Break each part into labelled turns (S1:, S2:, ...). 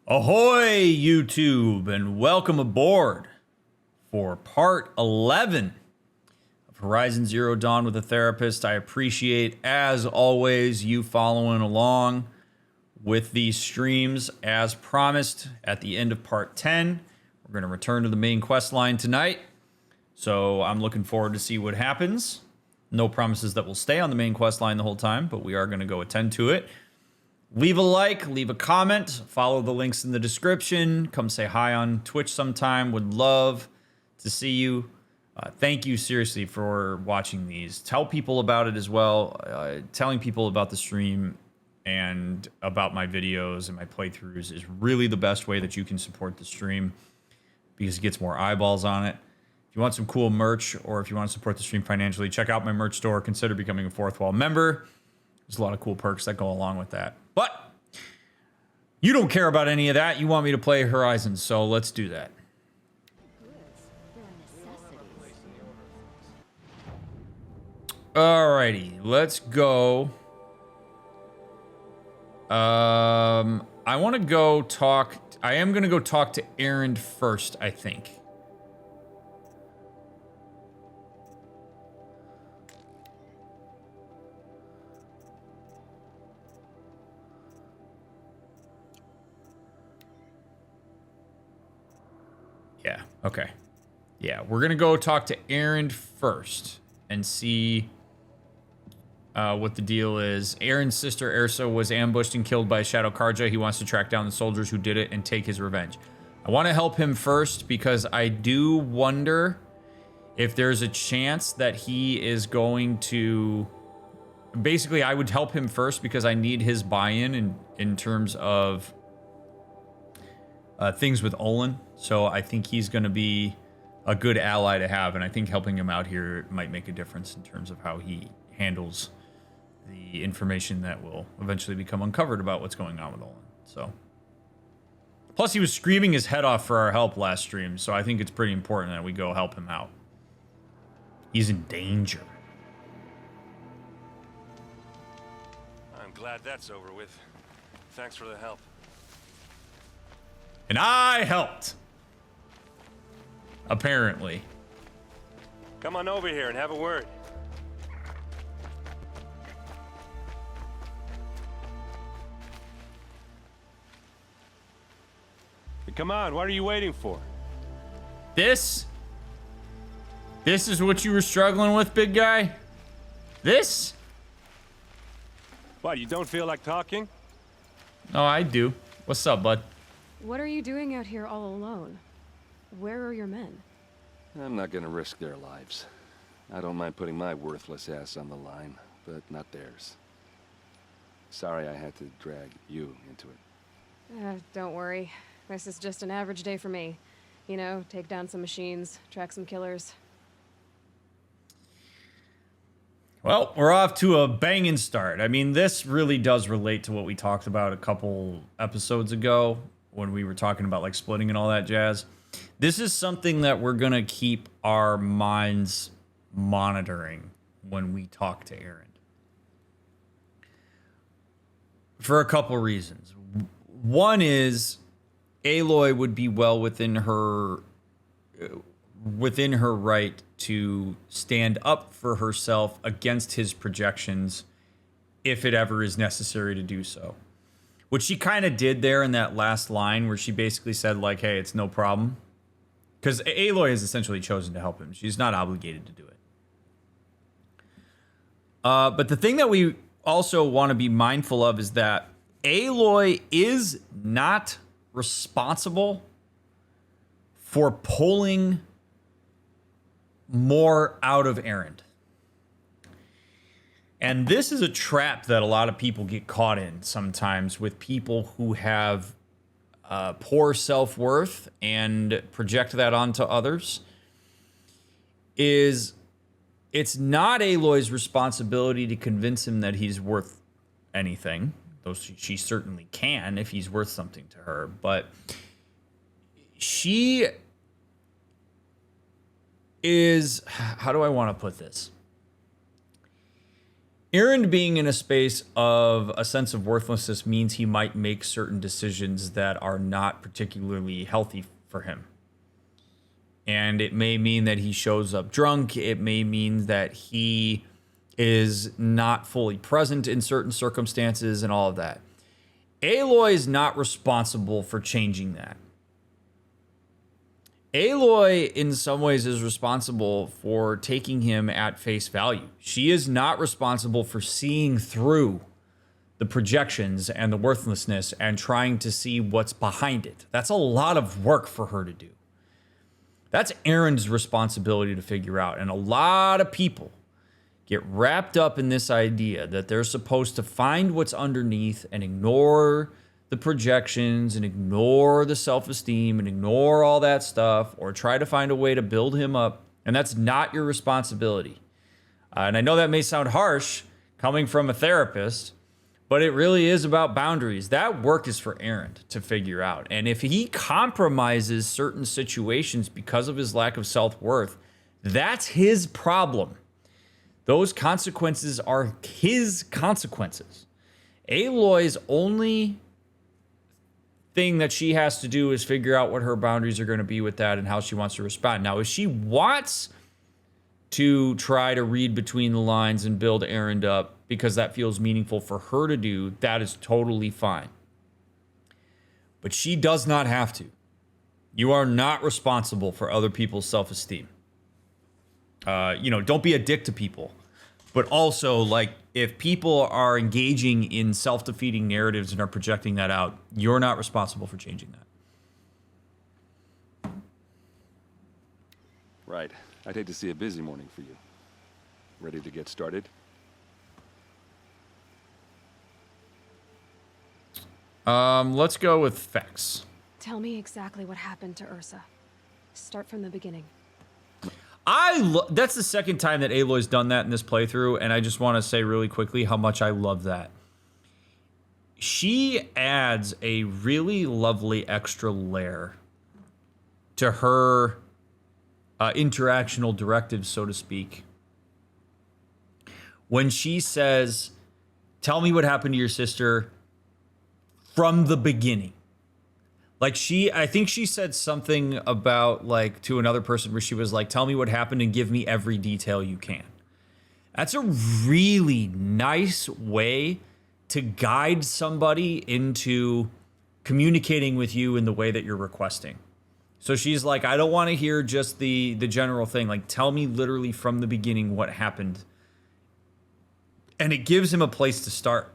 S1: Ahoy, YouTube, and welcome aboard for part 11 of Horizon Zero Dawn with a Therapist. I appreciate, as always, you following along with these streams. As promised, at the end of part 10, we're going to return to the main quest line tonight. So I'm looking forward to see what happens. No promises that we'll stay on the main quest line the whole time, but we are going to go attend to it. Leave a like, leave a comment, follow the links in the description. Come say hi on Twitch sometime. Would love to see you. Thank you seriously for watching these. Tell people about it as well. Telling people about the stream and about my videos and my playthroughs is really the best way that you can support the stream because it gets more eyeballs on it. If you want some cool merch or if you want to support the stream financially, check out my merch store. Consider becoming a Fourth Wall member. There's a lot of cool perks that go along with that. But you don't care about any of that. You want me to play Horizon, so let's do that. Alrighty, let's go. I want to go talk. I am going to go talk to Errand first, I think. Yeah, okay. Yeah, we're going to go talk to Errand first and see what the deal is. Errand's sister, Ersa, was ambushed and killed by Shadow Karja. He wants to track down the soldiers who did it and take his revenge. I want to help him first because I do wonder if there's a chance that he is going to... Basically, I would help him first because I need his buy-in in terms of things with Olin. So I think he's going to be a good ally to have, and I think helping him out here might make a difference in terms of how he handles the information that will eventually become uncovered about what's going on with Olin. So, plus he was screaming his head off for our help last stream, so I think it's pretty important that we go help him out. He's in danger.
S2: I'm glad that's over with. Thanks for the help.
S1: And I helped. Apparently.
S2: Come on over here and have a word. Come on, what are you waiting for?
S1: This is what you were struggling with, big guy? This?
S2: What, you don't feel like talking?
S1: Oh, I do. What's up, bud?
S3: What are you doing out here all alone? Where are your men?
S4: I'm not gonna risk their lives. I don't mind putting my worthless ass on the line, but not theirs. Sorry I had to drag you into it.
S3: Don't worry. This is just an average day for me. You know, take down some machines, track some killers.
S1: Well, we're off to a banging start. I mean, this really does relate to what we talked about a couple episodes ago when we were talking about like splitting and all that jazz. This is something that we're going to keep our minds monitoring when we talk to Errand. For a couple reasons. One is Aloy would be well within her right to stand up for herself against his projections if it ever is necessary to do so. Which she kind of did there in that last line where she basically said, like, hey, it's no problem. Because Aloy has essentially chosen to help him. She's not obligated to do it. But the thing that we also want to be mindful of is that Aloy is not responsible for pulling more out of Errand. And this is a trap that a lot of people get caught in sometimes with people who have poor self-worth and project that onto others. It's not Aloy's responsibility to convince him that he's worth anything, though she certainly can if he's worth something to her. But she is, how do I want to put this? Errand being in a space of a sense of worthlessness means he might make certain decisions that are not particularly healthy for him. And it may mean that he shows up drunk. It may mean that he is not fully present in certain circumstances and all of that. Aloy is not responsible for changing that. Aloy, in some ways, is responsible for taking him at face value. She is not responsible for seeing through the projections and the worthlessness and trying to see what's behind it. That's a lot of work for her to do. That's Errand's responsibility to figure out. And a lot of people get wrapped up in this idea that they're supposed to find what's underneath and ignore the projections and ignore the self-esteem and ignore all that stuff, or try to find a way to build him up. And that's not your responsibility. And I know that may sound harsh coming from a therapist, but it really is about boundaries. That work is for Errand to figure out. And if he compromises certain situations because of his lack of self-worth, that's his problem. Those consequences are his consequences. Aloy's only thing that she has to do is figure out what her boundaries are going to be with that and how she wants to respond. Now, if she wants to try to read between the lines and build Errand up because that feels meaningful for her to do, that is totally fine. But she does not have to. You are not responsible for other people's self-esteem. Don't be a dick to people. But also, like, if people are engaging in self-defeating narratives and are projecting that out, you're not responsible for changing that.
S4: Right. I'd hate to see a busy morning for you. Ready to get started?
S1: Let's go with facts.
S3: Tell me exactly what happened to Ursa. Start from the beginning.
S1: That's the second time that Aloy's done that in this playthrough, and I just want to say really quickly how much I love that. She adds a really lovely extra layer to her interactional directives, so to speak. When she says, tell me what happened to your sister from the beginning. Like, I think she said something about, like, to another person where she was like, tell me what happened and give me every detail you can. That's a really nice way to guide somebody into communicating with you in the way that you're requesting. So she's like, I don't want to hear just the general thing. Like, tell me literally from the beginning what happened. And it gives him a place to start.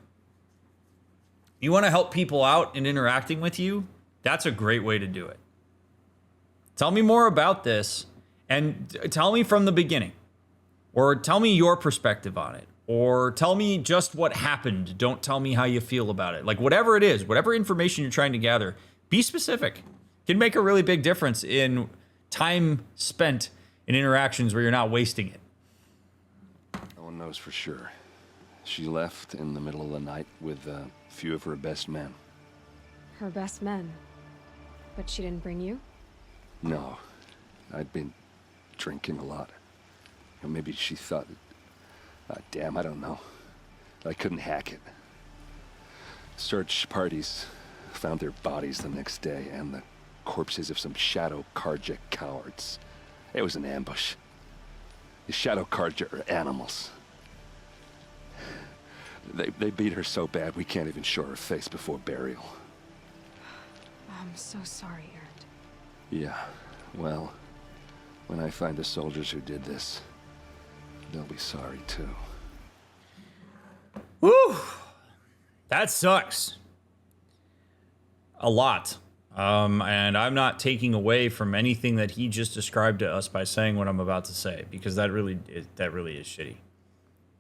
S1: You want to help people out in interacting with you? That's a great way to do it. Tell me more about this and tell me from the beginning, or tell me your perspective on it, or tell me just what happened. Don't tell me how you feel about it. Like, whatever it is, whatever information you're trying to gather, be specific. It can make a really big difference in time spent in interactions where you're not wasting it.
S4: No one knows for sure. She left in the middle of the night with a few of her best men.
S3: Her best men. But she didn't bring you?
S4: No. I'd been drinking a lot. Or maybe she thought... damn, I don't know. I couldn't hack it. Search parties found their bodies the next day and the corpses of some Shadow Karja cowards. It was an ambush. The Shadow Karja are animals. They beat her so bad we can't even show her face before burial.
S3: I'm so sorry, Errand.
S4: Yeah, well, when I find the soldiers who did this, they'll be sorry too.
S1: Woo! That sucks. A lot. And I'm not taking away from anything that he just described to us by saying what I'm about to say, because that really is shitty.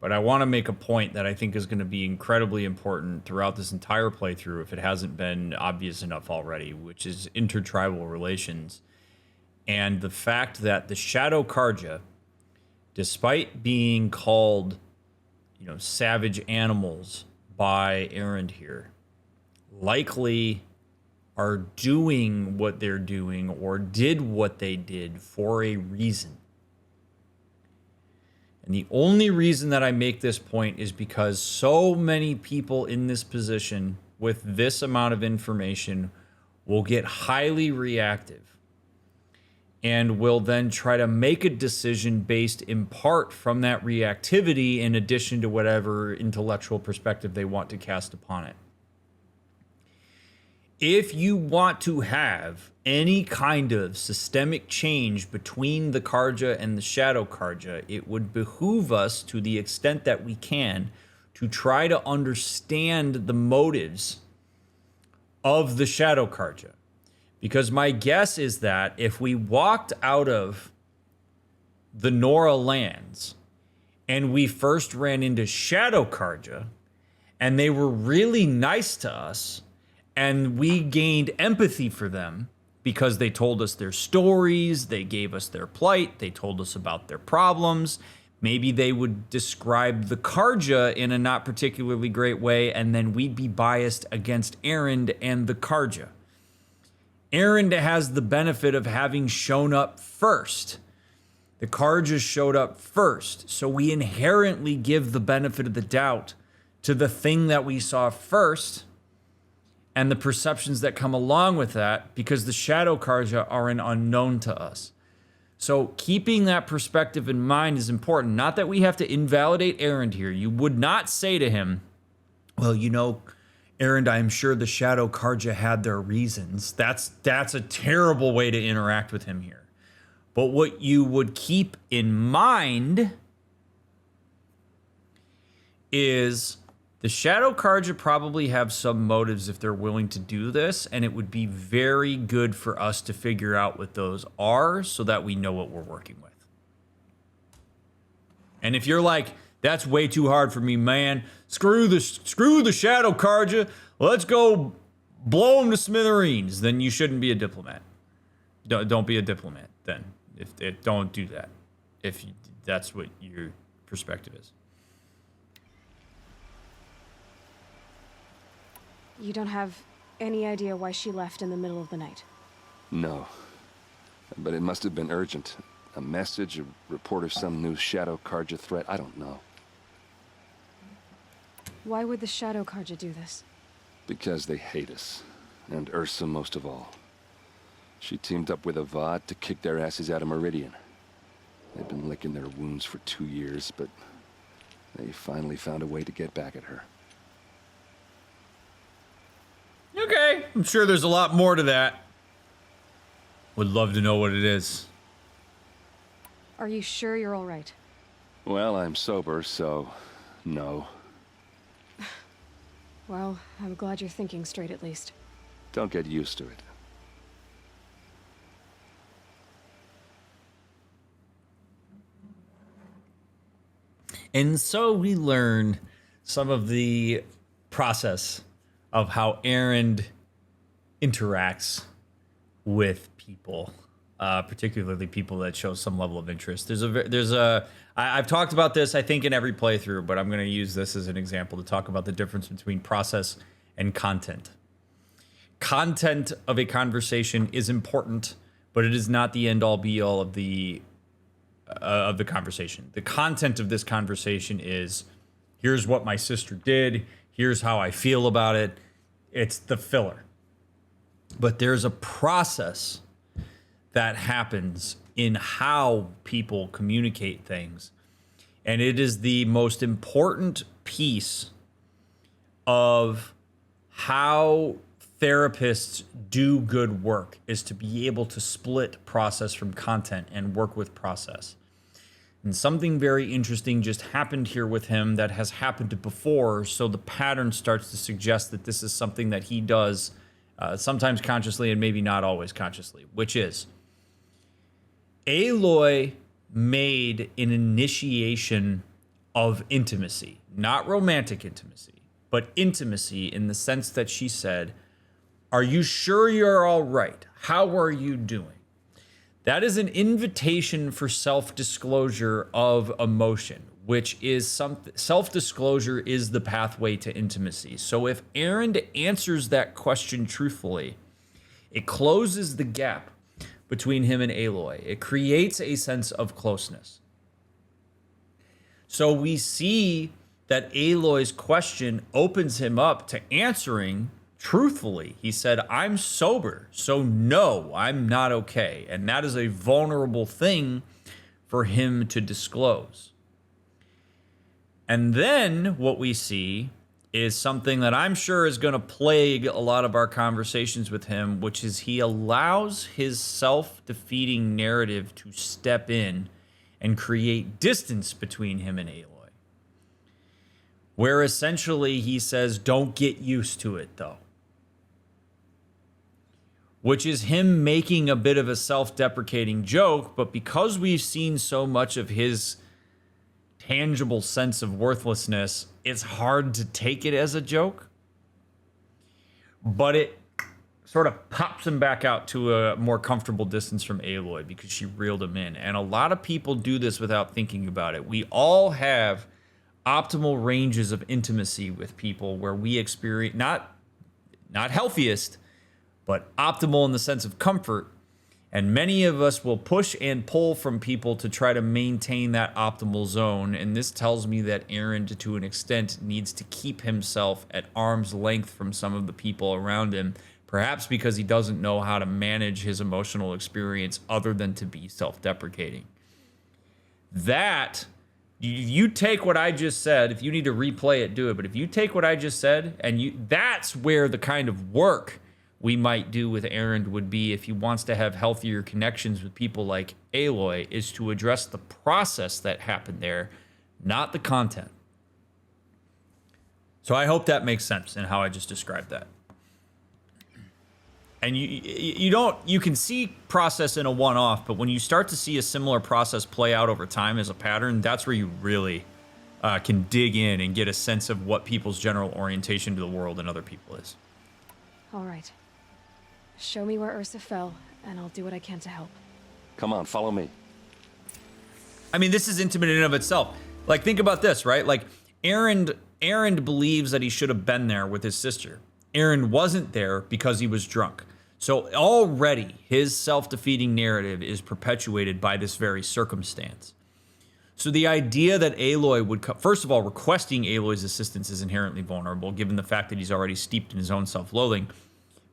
S1: But I want to make a point that I think is going to be incredibly important throughout this entire playthrough, if it hasn't been obvious enough already, which is intertribal relations. And the fact that the Shadow Karja, despite being called, savage animals by Errand here, likely are doing what they're doing or did what they did for a reason. And the only reason that I make this point is because so many people in this position with this amount of information will get highly reactive and will then try to make a decision based in part from that reactivity in addition to whatever intellectual perspective they want to cast upon it. If you want to have any kind of systemic change between the Karja and the Shadow Karja, it would behoove us, to the extent that we can, to try to understand the motives of the Shadow Karja. Because my guess is that if we walked out of the Nora lands and we first ran into Shadow Karja and they were really nice to us, and we gained empathy for them because they told us their stories, they gave us their plight, they told us about their problems. Maybe they would describe the Karja in a not particularly great way, and then we'd be biased against Errand and the Karja. Errand has the benefit of having shown up first. The Karja showed up first, so we inherently give the benefit of the doubt to the thing that we saw first and the perceptions that come along with that, because the Shadow Karja are an unknown to us. So keeping that perspective in mind is important. Not that we have to invalidate Errand here. You would not say to him, well, you know, Errand, I'm sure the Shadow Karja had their reasons. That's a terrible way to interact with him here. But what you would keep in mind is the Shadow Karja probably have some motives if they're willing to do this, and it would be very good for us to figure out what those are so that we know what we're working with. And if you're like, that's way too hard for me, man, screw the Shadow Karja, let's go blow them to smithereens, then you shouldn't be a diplomat. Don't be a diplomat then. If don't do that, if that's what your perspective is.
S3: You don't have any idea why she left in the middle of the night?
S4: No. But it must have been urgent. A message, a report of some new Shadow Karja threat, I don't know.
S3: Why would the Shadow Karja do this?
S4: Because they hate us. And Ursa most of all. She teamed up with Avad to kick their asses out of Meridian. They've been licking their wounds for 2 years, but they finally found a way to get back at her.
S1: Okay, I'm sure there's a lot more to that. Would love to know what it is.
S3: Are you sure you're all right?
S4: Well, I'm sober, so no.
S3: Well, I'm glad you're thinking straight at least.
S4: Don't get used to it.
S1: And so we learn some of the process of how Errand interacts with people, particularly people that show some level of interest. I've talked about this, I think, in every playthrough, but I'm going to use this as an example to talk about the difference between process and content. Content of a conversation is important, but it is not the end-all be-all of the conversation. The content of this conversation is, here's what my sister did, here's how I feel about it. It's the filler. But there's a process that happens in how people communicate things. And it is the most important piece of how therapists do good work, is to be able to split process from content and work with process. And something very interesting just happened here with him that has happened before, so the pattern starts to suggest that this is something that he does sometimes consciously and maybe not always consciously, which is Aloy made an initiation of intimacy, not romantic intimacy, but intimacy in the sense that she said, "Are you sure you're all right? How are you doing?" That is an invitation for self-disclosure of emotion, which is self-disclosure is the pathway to intimacy. So if Errand answers that question truthfully, it closes the gap between him and Aloy. It creates a sense of closeness. So we see that Aloy's question opens him up to answering truthfully. He said, I'm sober, so no, I'm not okay. And that is a vulnerable thing for him to disclose. And then what we see is something that I'm sure is going to plague a lot of our conversations with him, which is he allows his self-defeating narrative to step in and create distance between him and Aloy. Where essentially he says, don't get used to it though. Which is him making a bit of a self-deprecating joke, but because we've seen so much of his tangible sense of worthlessness, it's hard to take it as a joke. But it sort of pops him back out to a more comfortable distance from Aloy because she reeled him in. And a lot of people do this without thinking about it. We all have optimal ranges of intimacy with people where we experience, not healthiest, but optimal in the sense of comfort. And many of us will push and pull from people to try to maintain that optimal zone. And this tells me that Errand, to an extent, needs to keep himself at arm's length from some of the people around him, perhaps because he doesn't know how to manage his emotional experience other than to be self-deprecating. That, you take what I just said, if you need to replay it, do it. But if you take what I just said, and that's where the kind of work we might do with Errand would be if he wants to have healthier connections with people like Aloy, is to address the process that happened there, not the content. So I hope that makes sense in how I just described that. And you can see process in a one-off, but when you start to see a similar process play out over time as a pattern, that's where you really can dig in and get a sense of what people's general orientation to the world and other people is.
S3: All right. Show me where Ursa fell, and I'll do what I can to help.
S4: Come on, follow me.
S1: I mean, this is intimate in and of itself. Like, think about this, right? Like, Errand believes that he should have been there with his sister. Errand wasn't there because he was drunk. So already his self-defeating narrative is perpetuated by this very circumstance. So the idea that Aloy would first of all, requesting Aloy's assistance is inherently vulnerable, given the fact that he's already steeped in his own self-loathing.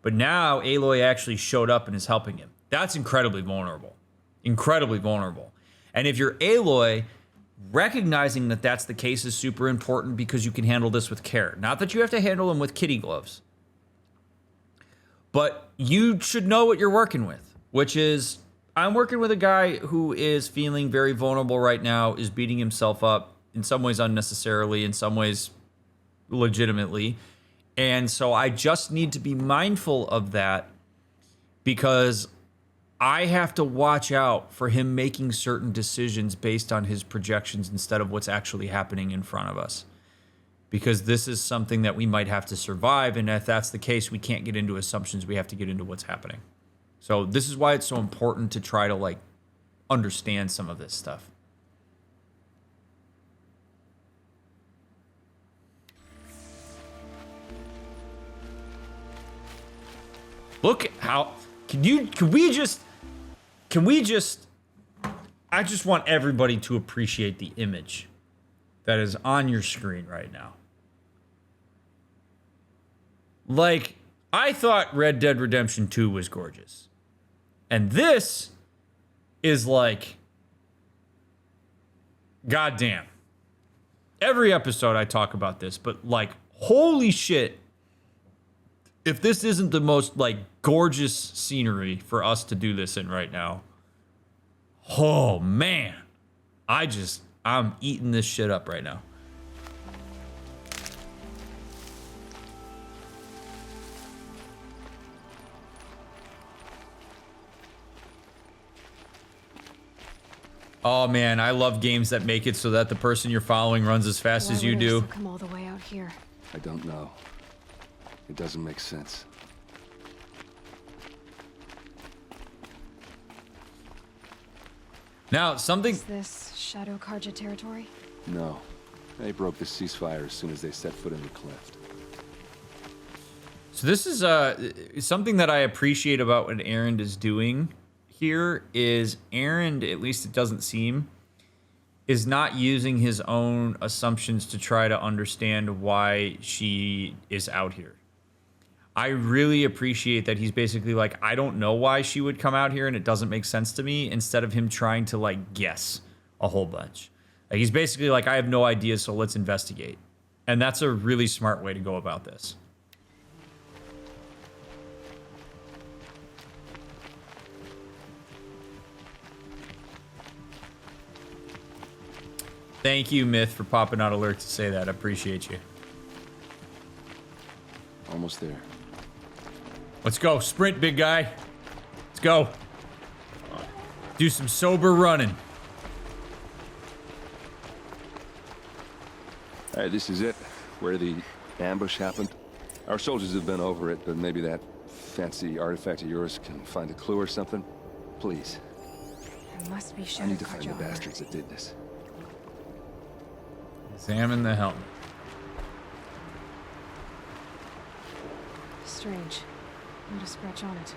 S1: But now Aloy actually showed up and is helping him. That's incredibly vulnerable. Incredibly vulnerable. And if you're Aloy, recognizing that that's the case is super important because you can handle this with care. Not that you have to handle him with kitty gloves. But you should know what you're working with, which is, I'm working with a guy who is feeling very vulnerable right now, is beating himself up, in some ways unnecessarily, in some ways legitimately. And so I just need to be mindful of that because I have to watch out for him making certain decisions based on his projections instead of what's actually happening in front of us. Because this is something that we might have to survive. And if that's the case, we can't get into assumptions. We have to get into what's happening. So this is why it's so important to try to understand some of this stuff. Look at how, I just want everybody to appreciate the image that is on your screen right now. Like, I thought Red Dead Redemption 2 was gorgeous. And this is like, goddamn. Every episode I talk about this, but holy shit. If this isn't the most gorgeous scenery for us to do this in right now, oh man, I'm eating this shit up right now. Oh man, I love games that make it so that the person you're following runs as fast as you do.
S3: Come all the way out here.
S4: I don't know. It doesn't make sense.
S1: Now, something...
S3: Is this Shadow Karja territory?
S4: No. They broke the ceasefire as soon as they set foot in the cliff.
S1: So this is something that I appreciate about what Errand is doing here is Errand, at least it doesn't seem, is not using his own assumptions to try to understand why she is out here. I really appreciate that he's basically like, I don't know why she would come out here and it doesn't make sense to me, instead of him trying to like guess a whole bunch. Like, he's basically like, I have no idea, so let's investigate. And that's a really smart way to go about this. Thank you, Myth, for popping out alert to say that. I appreciate you.
S4: Almost there.
S1: Let's go. Sprint, big guy. Let's go. Do some sober running.
S4: All right, this is it, where the ambush happened. Our soldiers have been over it, but maybe that fancy artifact of yours can find a clue or something. Please.
S3: There must be
S4: I
S3: shadow
S4: need to find the
S3: armor.
S4: bastards that did this.
S1: Examine the helmet.
S3: Strange. Not a scratch on it.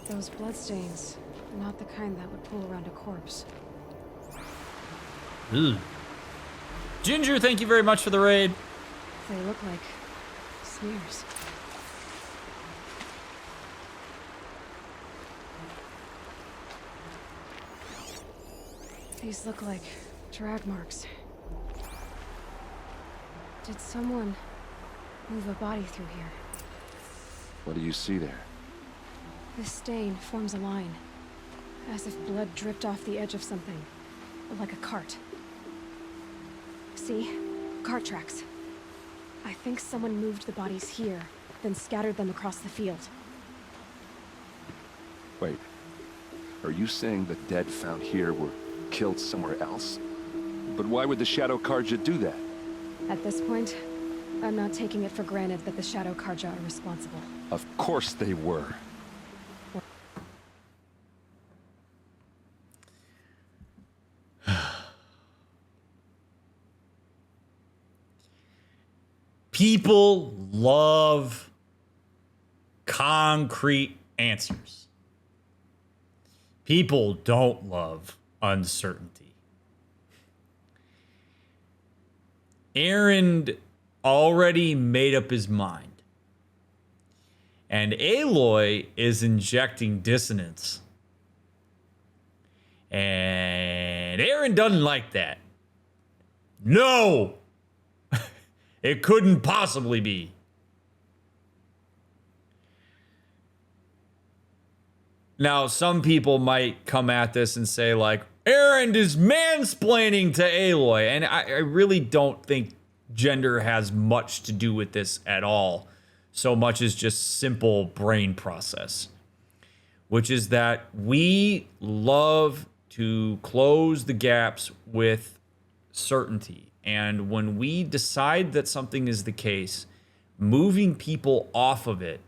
S3: Those bloodstains are not the kind that would pool around a corpse.
S1: Ugh. Ginger, thank you very much for the raid.
S3: They look like smears. These look like drag marks. Did someone move a body through here?
S4: What do you see there?
S3: This stain forms a line, as if blood dripped off the edge of something, like a cart. See? Cart tracks. I think someone moved the bodies here, then scattered them across the field.
S4: Wait. Are you saying the dead found here were killed somewhere else? But why would the Shadow Karja do that?
S3: At this point, I'm not taking it for granted that the Shadow Karja are responsible.
S4: Of course they were.
S1: People love concrete answers. People don't love uncertainty. Errand already made up his mind. And Aloy is injecting dissonance. And Errand doesn't like that. No! It couldn't possibly be. Now, some people might come at this and say, like, Errand is mansplaining to Aloy. And I really don't think gender has much to do with this at all. So much as just simple brain process. Which is that we love to close the gaps with certainty. And when we decide that something is the case, moving people off of it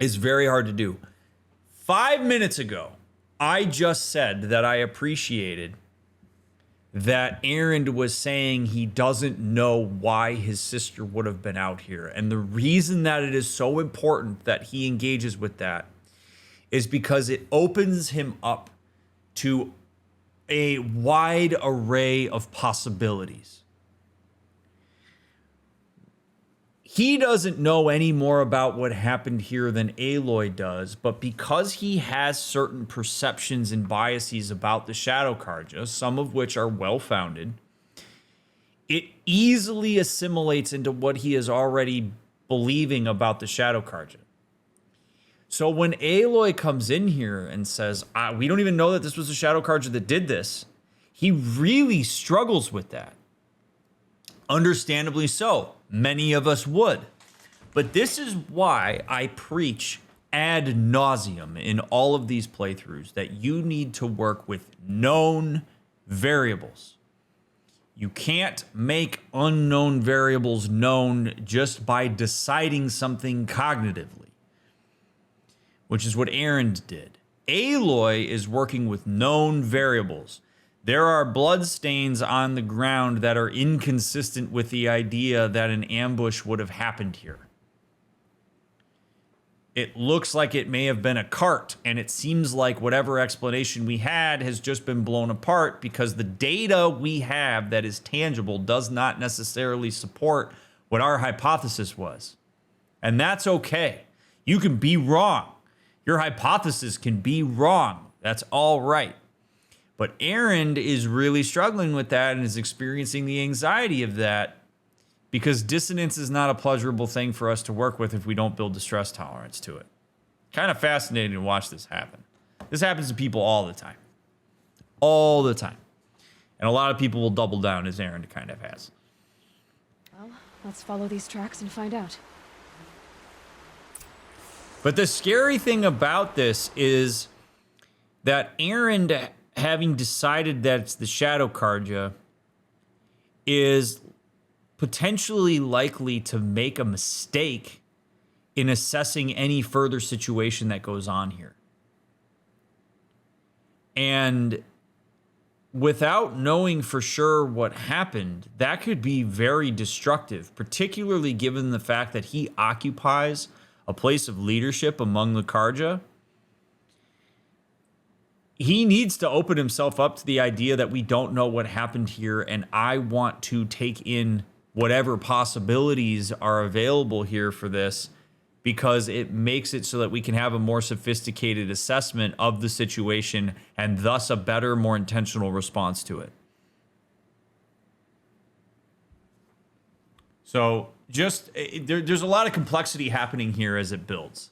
S1: is very hard to do. 5 minutes ago, I just said that I appreciated that Errand was saying he doesn't know why his sister would have been out here. And the reason that it is so important that he engages with that is because it opens him up to a wide array of possibilities. He doesn't know any more about what happened here than Aloy does, but because he has certain perceptions and biases about the Shadow Karja, some of which are well-founded, it easily assimilates into what he is already believing about the Shadow Karja. So when Aloy comes in here and says, we don't even know that this was the Shadow Karja that did this, he really struggles with that. Understandably so. Many of us would. But this is why I preach ad nauseum in all of these playthroughs that you need to work with known variables. You can't make unknown variables known just by deciding something cognitively. Which is what Errand did. Aloy is working with known variables. There are blood stains on the ground that are inconsistent with the idea that an ambush would have happened here. It looks like it may have been a cart, and it seems like whatever explanation we had has just been blown apart because the data we have that is tangible does not necessarily support what our hypothesis was. And that's okay. You can be wrong. Your hypothesis can be wrong. That's all right. But Errand is really struggling with that and is experiencing the anxiety of that because dissonance is not a pleasurable thing for us to work with if we don't build the stress tolerance to it. Kind of fascinating to watch this happen. This happens to people all the time. All the time. And a lot of people will double down, as Errand kind of has.
S3: Well, let's follow these tracks and find out.
S1: But the scary thing about this is that Errand, having decided that it's the Shadow Carja, is potentially likely to make a mistake in assessing any further situation that goes on here. And without knowing for sure what happened, that could be very destructive, particularly given the fact that he occupies a place of leadership among the Carja. He needs to open himself up to the idea that we don't know what happened here, and I want to take in whatever possibilities are available here for this, because it makes it so that we can have a more sophisticated assessment of the situation and thus a better, more intentional response to it. So just there's a lot of complexity happening here as it builds.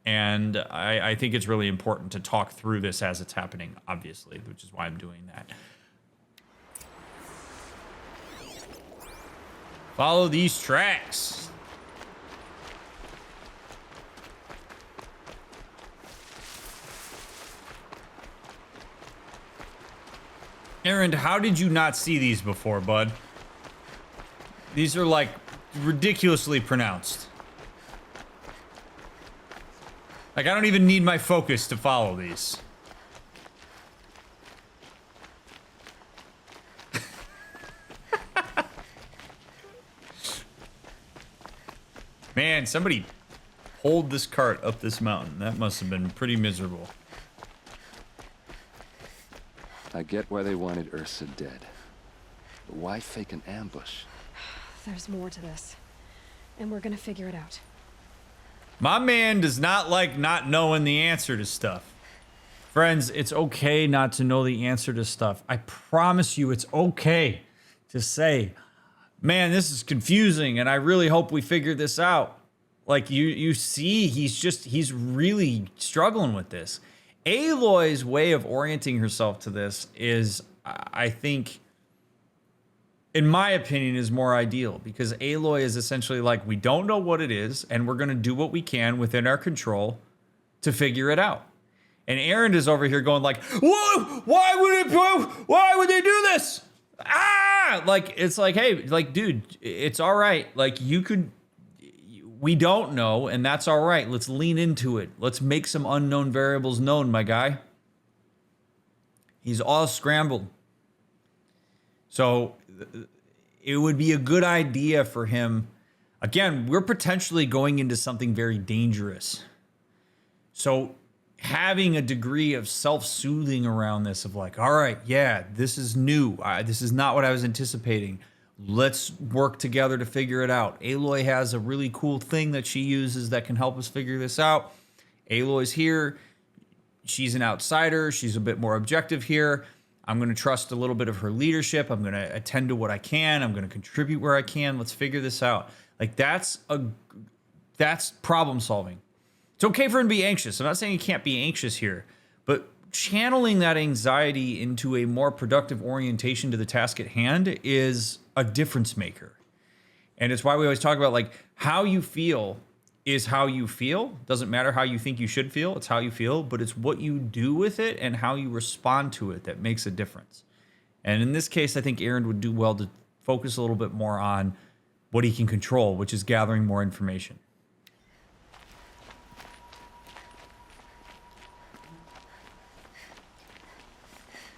S1: And I think it's really important to talk through this as it's happening, obviously, which is why I'm doing that. Follow these tracks. Errand, how did you not see these before, bud? These are like ridiculously pronounced. Like, I don't even need my focus to follow these. Man, somebody pulled this cart up this mountain. That must have been pretty miserable.
S4: I get why they wanted Ursa dead. But why fake an ambush?
S3: There's more to this, and we're gonna figure it out.
S1: My man does not like not knowing the answer to stuff. Friends, it's okay not to know the answer to stuff. I promise you it's okay to say, man, this is confusing and I really hope we figure this out. Like you see, he's really struggling with this. Aloy's way of orienting herself to this is, I think, in my opinion, is more ideal, because Aloy is essentially like, we don't know what it is, and we're going to do what we can within our control to figure it out. And Errand is over here going like, whoa, why would they do this? Ah, like, it's like, hey, like, dude, it's all right. Like, we don't know, and that's all right. Let's lean into it. Let's make some unknown variables known, my guy. He's all scrambled. So it would be a good idea for him. Again, we're potentially going into something very dangerous. So having a degree of self-soothing around this, of like, all right, yeah, this is new. This is not what I was anticipating. Let's work together to figure it out. Aloy has a really cool thing that she uses that can help us figure this out. Aloy's here. She's an outsider. She's a bit more objective here. I'm going to trust a little bit of her leadership. I'm going to attend to what I can. I'm going to contribute where I can. Let's figure this out. Like, that's problem solving. It's okay for him to be anxious. I'm not saying he can't be anxious here, but channeling that anxiety into a more productive orientation to the task at hand is a difference maker. And it's why we always talk about, like, how you feel is how you feel. Doesn't matter how you think you should feel. It's how you feel, but it's what you do with it and how you respond to it that makes a difference. And in this case, I think Errand would do well to focus a little bit more on what he can control, which is gathering more information.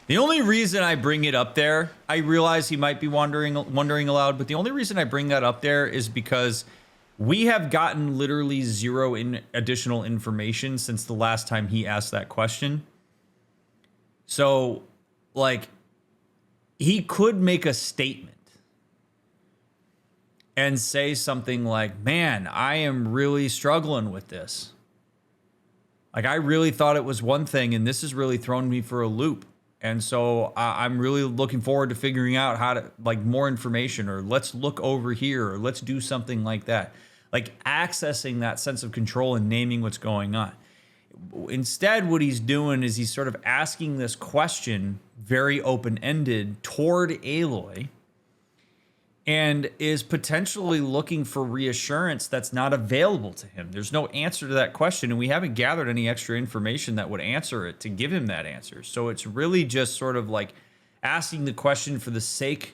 S1: The only reason I bring it up there, I realize he might be wondering aloud, but the only reason I bring that up there is because We have gotten literally zero additional information since the last time he asked that question. So, like, he could make a statement and say something like, man, I am really struggling with this. Like, I really thought it was one thing, and this has really thrown me for a loop. And so I'm really looking forward to figuring out how to, like, more information, or let's look over here, or let's do something like that. Like, accessing that sense of control and naming what's going on. Instead, what he's doing is he's sort of asking this question, very open-ended, toward Aloy, and is potentially looking for reassurance that's not available to him. There's no answer to that question, and we haven't gathered any extra information that would answer it to give him that answer. So it's really just sort of like asking the question for the sake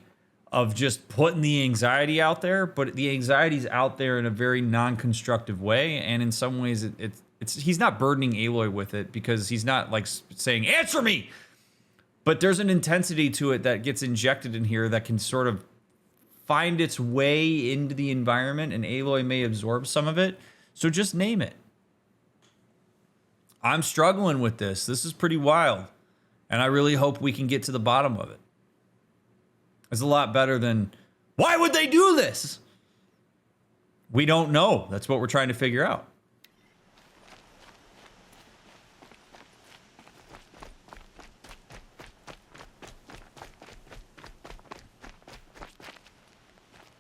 S1: of just putting the anxiety out there, but the anxiety's out there in a very non-constructive way, and in some ways it's he's not burdening Aloy with it, because he's not like saying, answer me! But there's an intensity to it that gets injected in here that can sort of find its way into the environment, and Aloy may absorb some of it. So just name it. I'm struggling with this. This is pretty wild. And I really hope we can get to the bottom of it. It's a lot better than, why would they do this? We don't know. That's what we're trying to figure out.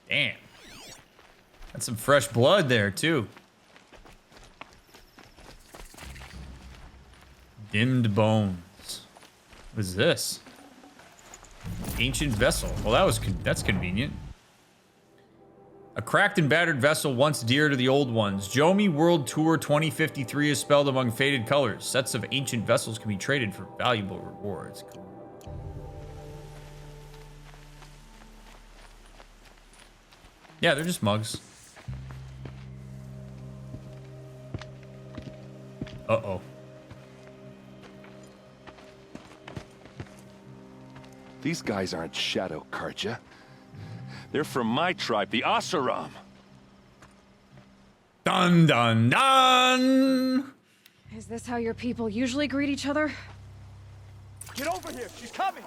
S1: Damn. That's some fresh blood there, too. Dimmed bones. What is this? Ancient vessel. Well, that's convenient. A cracked and battered vessel once dear to the old ones. Jomi World Tour 2053 is spelled among faded colors. Sets of ancient vessels can be traded for valuable rewards. Cool. Yeah, they're just mugs. Uh-oh.
S4: These guys aren't Shadow Karja.
S2: They're from my tribe, the Asaram.
S1: Dun, dun, dun!
S3: Is this how your people usually greet each other?
S5: Get over here! She's coming!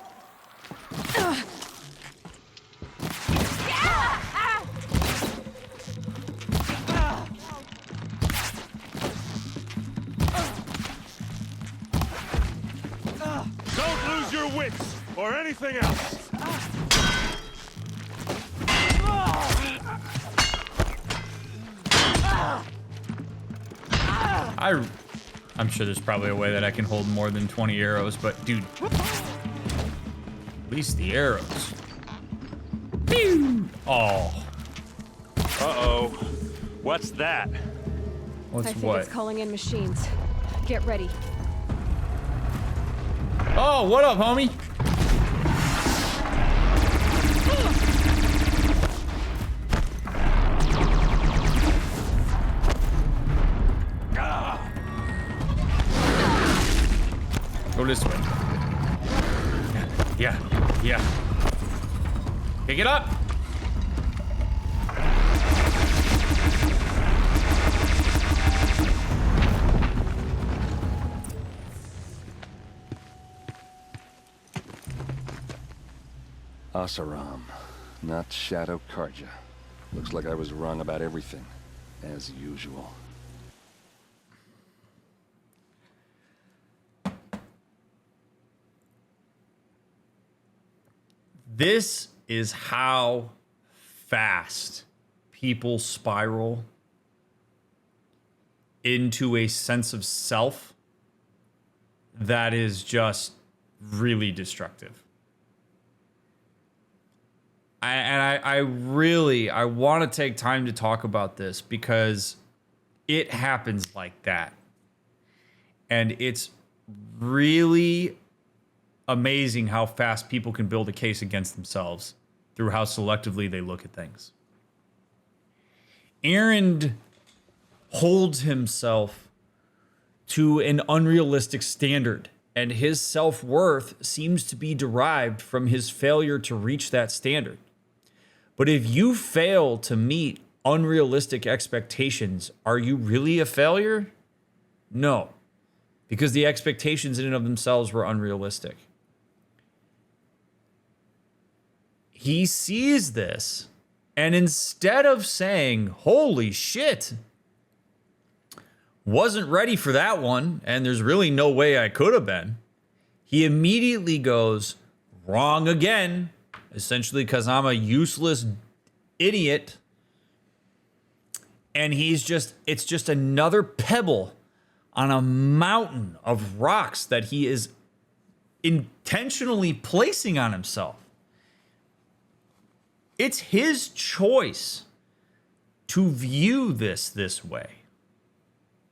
S2: Don't lose your wits, or anything else.
S1: I'm sure there's probably a way that I can hold more than 20 arrows, but dude, at least the arrows. Pew! Oh.
S2: Uh-oh. What's that?
S1: What's
S3: I think
S1: what?
S3: it's calling in machines. Get ready.
S1: Oh, what up, homie? Go this way. Yeah. Pick it up.
S4: Asaram, not Shadow Karja. Looks like I was wrong about everything, as usual.
S1: This is how fast people spiral into a sense of self that is just really destructive. I want to take time to talk about this because it happens like that. And it's really amazing how fast people can build a case against themselves through how selectively they look at things. Errand holds himself to an unrealistic standard, and his self-worth seems to be derived from his failure to reach that standard. But if you fail to meet unrealistic expectations, are you really a failure? No, because the expectations in and of themselves were unrealistic. He sees this, and instead of saying, holy shit, wasn't ready for that one, and there's really no way I could have been, he immediately goes, wrong again, essentially because I'm a useless idiot. And it's just another pebble on a mountain of rocks that he is intentionally placing on himself. It's his choice to view this way.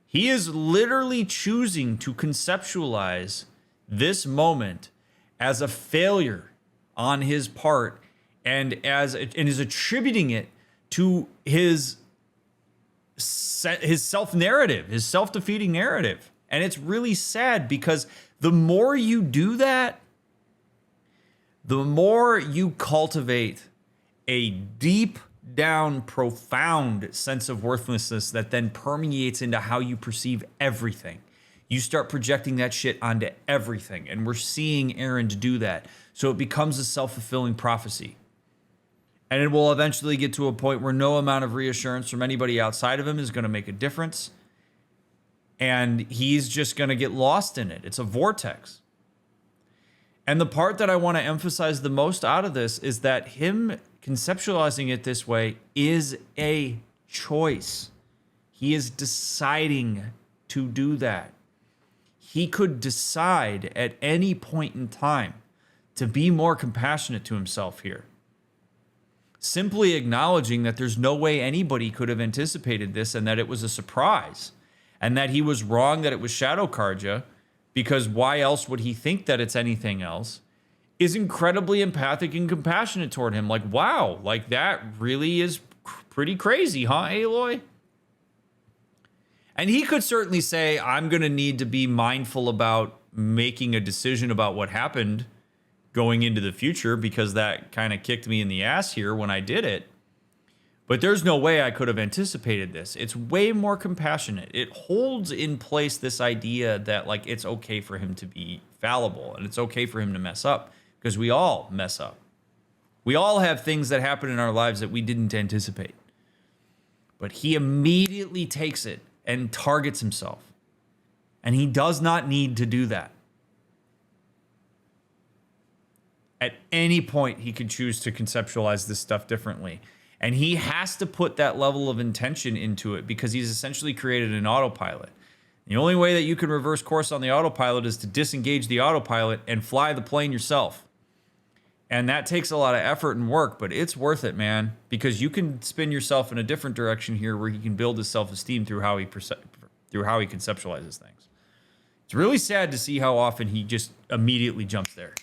S1: He is literally choosing to conceptualize this moment as a failure on his part and is attributing it to his self-narrative, his self-defeating narrative. And it's really sad because the more you do that, the more you cultivate a deep down, profound sense of worthlessness that then permeates into how you perceive everything. You start projecting that shit onto everything. And we're seeing Errand do that. So it becomes a self-fulfilling prophecy. And it will eventually get to a point where no amount of reassurance from anybody outside of him is going to make a difference. And he's just going to get lost in it. It's a vortex. And the part that I want to emphasize the most out of this is that him conceptualizing it this way is a choice. He is deciding to do that. He could decide at any point in time to be more compassionate to himself here. Simply acknowledging that there's no way anybody could have anticipated this and that it was a surprise and that he was wrong that it was Shadow Karja, because why else would he think that it's anything else, is incredibly empathic and compassionate toward him. Like, wow, like that really is pretty crazy, huh, Aloy? And he could certainly say, I'm going to need to be mindful about making a decision about what happened going into the future because that kind of kicked me in the ass here when I did it. But there's no way I could have anticipated this. It's way more compassionate. It holds in place this idea that like it's okay for him to be fallible and it's okay for him to mess up. Because we all mess up. We all have things that happen in our lives that we didn't anticipate. But he immediately takes it and targets himself. And he does not need to do that. At any point, he could choose to conceptualize this stuff differently. And he has to put that level of intention into it because he's essentially created an autopilot. The only way that you can reverse course on the autopilot is to disengage the autopilot and fly the plane yourself. And that takes a lot of effort and work, but it's worth it, man, because you can spin yourself in a different direction here where he can build his self-esteem through how he conceptualizes things. It's really sad to see how often he just immediately jumps there.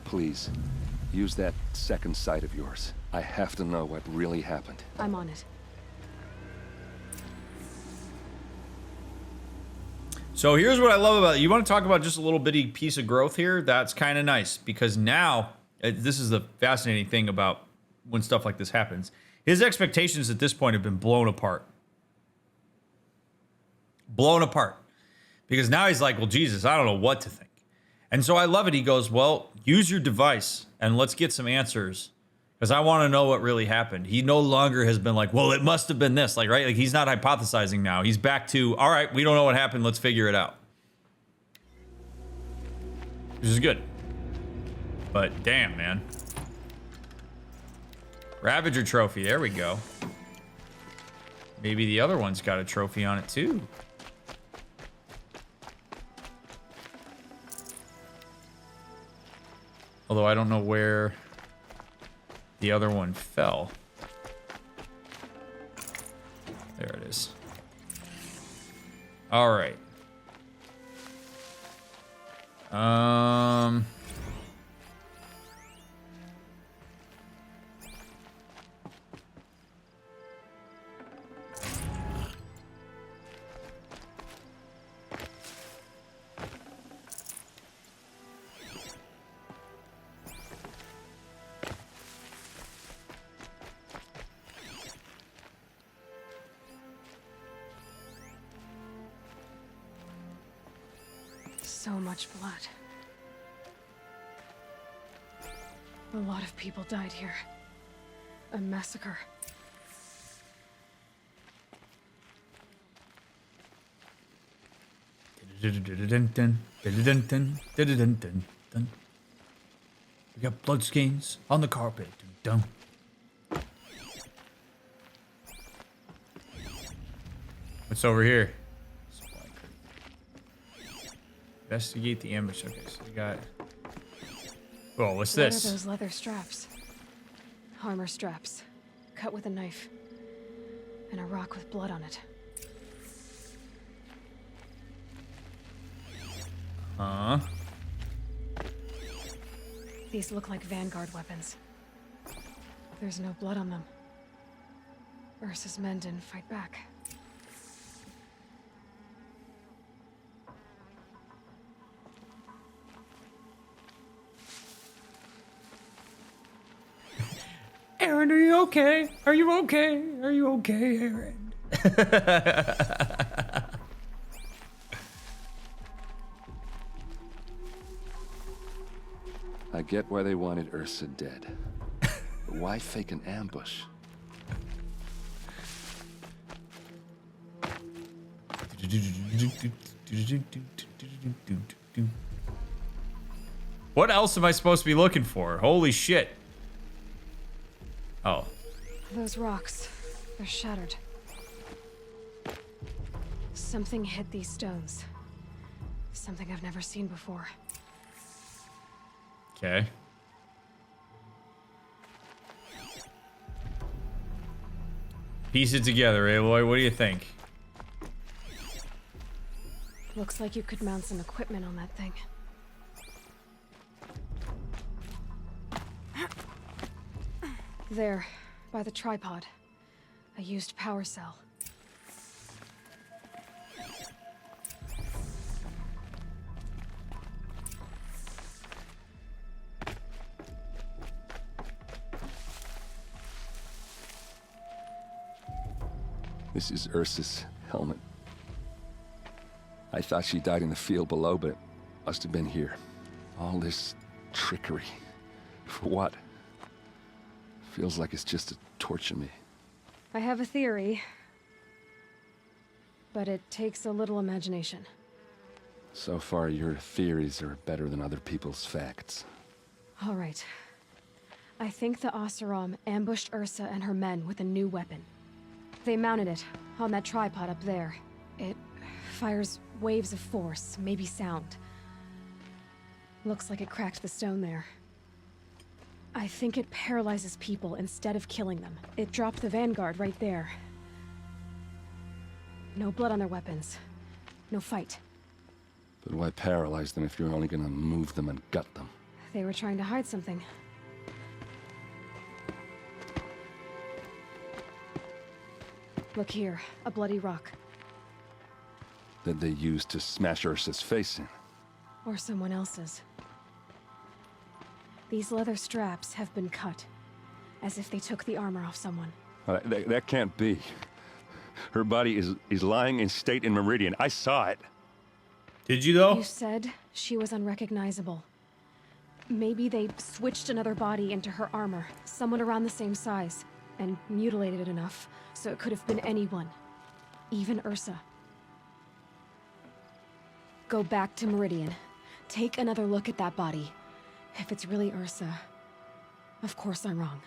S4: Please, use that second sight of yours. I have to know what really happened.
S3: I'm on it.
S1: So here's what I love about it. You want to talk about just a little bitty piece of growth here? That's kind of nice because now, this is the fascinating thing about when stuff like this happens. His expectations at this point have been blown apart. Blown apart. Because now he's like, well, Jesus, I don't know what to think. And so I love it. He goes, well, use your device and let's get some answers because I want to know what really happened. He no longer has been like, well, it must have been this. Like, right? Like he's not hypothesizing now. He's back to, all right, we don't know what happened. Let's figure it out. Which is good. But damn, man. Ravager trophy. There we go. Maybe the other one's got a trophy on it too. Although I don't know where the other one fell. There it is. All right.
S3: So much blood. A lot of people died here. A massacre.
S1: We got bloodstains on the carpet. Dun. What's over here? Investigate the ambush. Okay, so we got. Whoa, what's
S3: What
S1: this?
S3: are those leather straps? Armor straps, cut with a knife, and a rock with blood on it.
S1: Huh?
S3: These look like Vanguard weapons. There's no blood on them. Ursa's men didn't fight back.
S1: Errand, are you okay? Are you okay? Are you okay, Errand?
S4: I get why they wanted Ursa dead. But why fake an ambush?
S1: What else am I supposed to be looking for? Holy shit. Oh.
S3: Those rocks, they're shattered. Something hit these stones. Something I've never seen before.
S1: Okay. Piece it together, Aloy. What do you think?
S3: Looks like you could mount some equipment on that thing. There, by the tripod. A used power cell.
S4: This is Ursa's helmet. I thought she died in the field below, but it must have been here. All this trickery. For what? Feels like it's just to torture me.
S3: I have a theory, but it takes a little imagination.
S4: So far, your theories are better than other people's facts.
S3: All right. I think the Oseram ambushed Ursa and her men with a new weapon. They mounted it on that tripod up there. It fires waves of force, maybe sound. Looks like it cracked the stone there. I think it paralyzes people instead of killing them. It dropped the Vanguard right there. No blood on their weapons. No fight.
S4: But why paralyze them if you're only gonna move them and gut them?
S3: They were trying to hide something. Look here, a bloody rock.
S4: That they used to smash Ursa's face in.
S3: Or someone else's. These leather straps have been cut, as if they took the armor off someone.
S4: That can't be. Her body is lying in state in Meridian. I saw it.
S1: Did you though?
S3: You said she was unrecognizable. Maybe they switched another body into her armor, someone around the same size, and mutilated it enough so it could have been anyone, even Ursa. Go back to Meridian. Take another look at that body. If it's really Ursa, of course I'm wrong.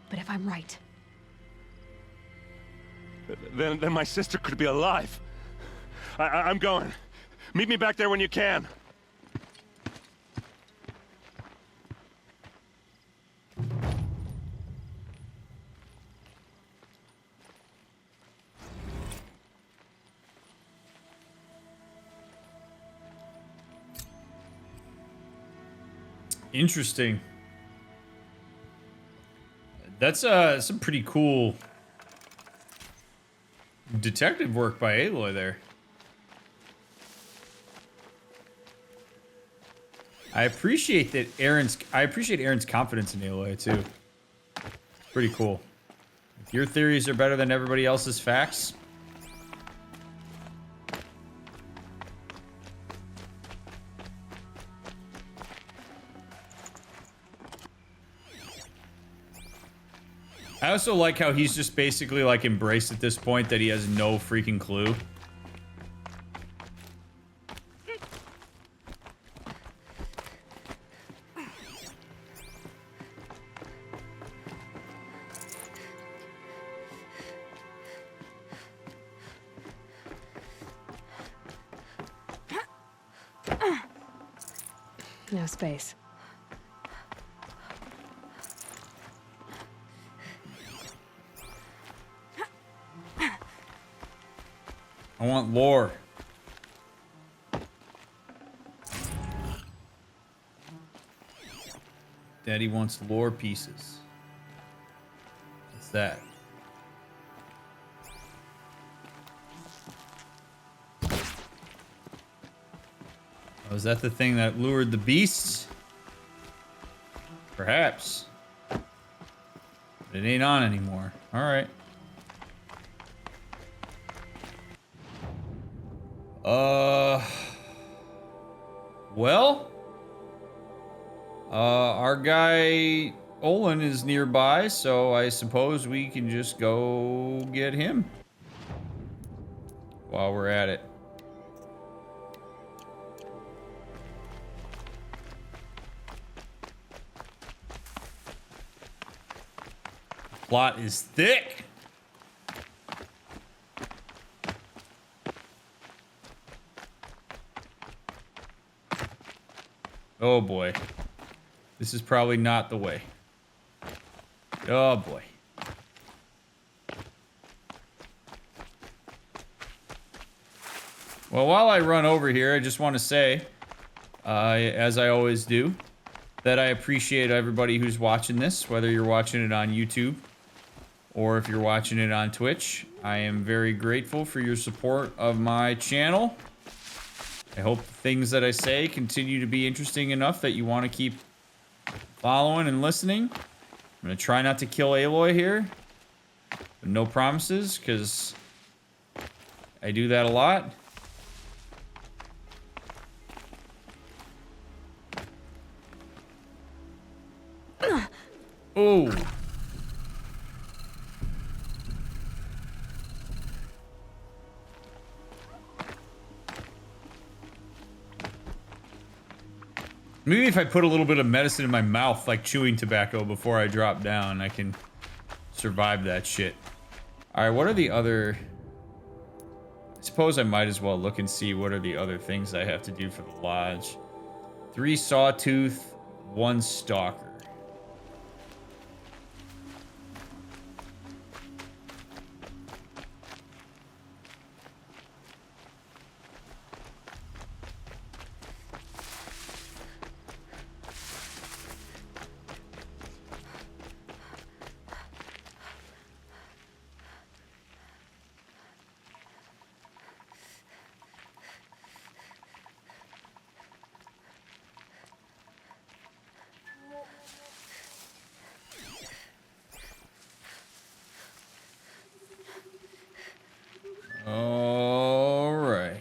S3: But if I'm right...
S2: Then my sister could be alive. I'm going. Meet me back there when you can.
S1: Interesting. That's some pretty cool detective work by Aloy there. I appreciate Errand's confidence in Aloy too. Pretty cool. If your theories are better than everybody else's facts, I also like how he's just basically like embraced at this point that he has no freaking clue.
S3: No space.
S1: I want lore. Daddy wants lore pieces. What's that? Oh, is that the thing that lured the beasts? Perhaps. But it ain't on anymore. All right. Well, our guy Olin is nearby, so I suppose we can just go get him while we're at it. The plot is thick. Oh boy. This is probably not the way. Oh boy. Well, while I run over here, I just want to say, as I always do, that I appreciate everybody who's watching this, whether you're watching it on YouTube or if you're watching it on Twitch. I am very grateful for your support of my channel. I hope the things that I say continue to be interesting enough that you want to keep following and listening. I'm going to try not to kill Aloy here. But no promises, because I do that a lot. Oh. Maybe if I put a little bit of medicine in my mouth, like chewing tobacco, before I drop down, I can survive that shit. Alright, what are the other... I suppose I might as well look and see what are the other things I have to do for the lodge. 3 sawtooth, 1 stalker. All right.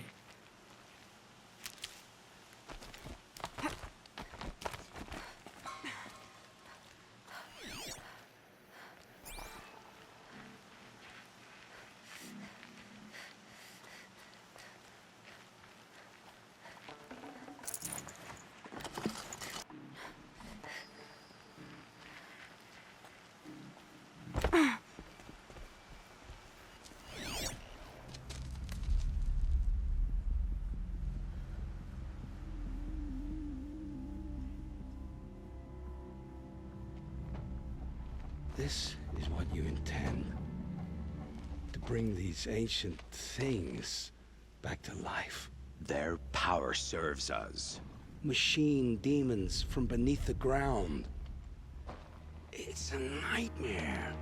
S6: This is what you intend. To bring these ancient things back to life.
S7: Their power serves us.
S6: Machine demons from beneath the ground. It's a nightmare.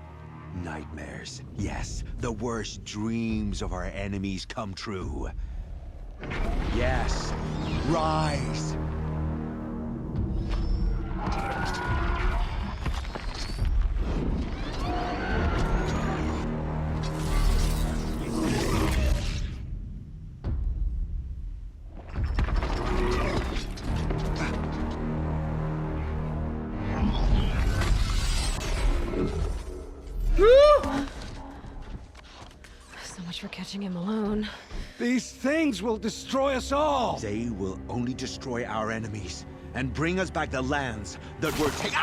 S7: Nightmares. Yes, the worst dreams of our enemies come true. Yes, rise!
S3: for catching him alone.
S6: These things will destroy us all!
S7: They will only destroy our enemies and bring us back the lands that were taken.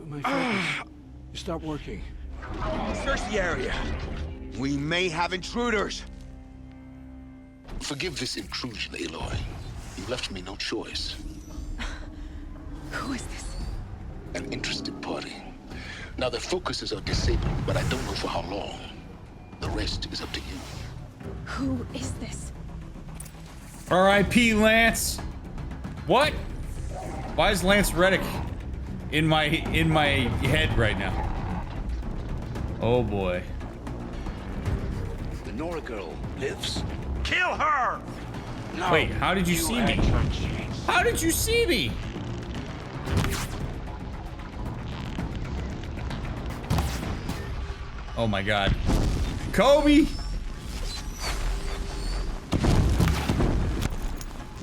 S6: My focus. You stopped working.
S7: Search the area. We may have intruders.
S8: Forgive this intrusion, Aloy. You left me no choice.
S3: Who is this?
S8: An interested party. Now their focuses are disabled, but I don't know for how long. The rest is up to you.
S3: Who is this?
S1: R.I.P. Lance. What? Why is Lance Reddick in my head right now? Oh boy.
S8: The Nora girl lives.
S5: Kill her! No,
S1: Wait, how did you see me? How did you see me? Oh my god. Kobe!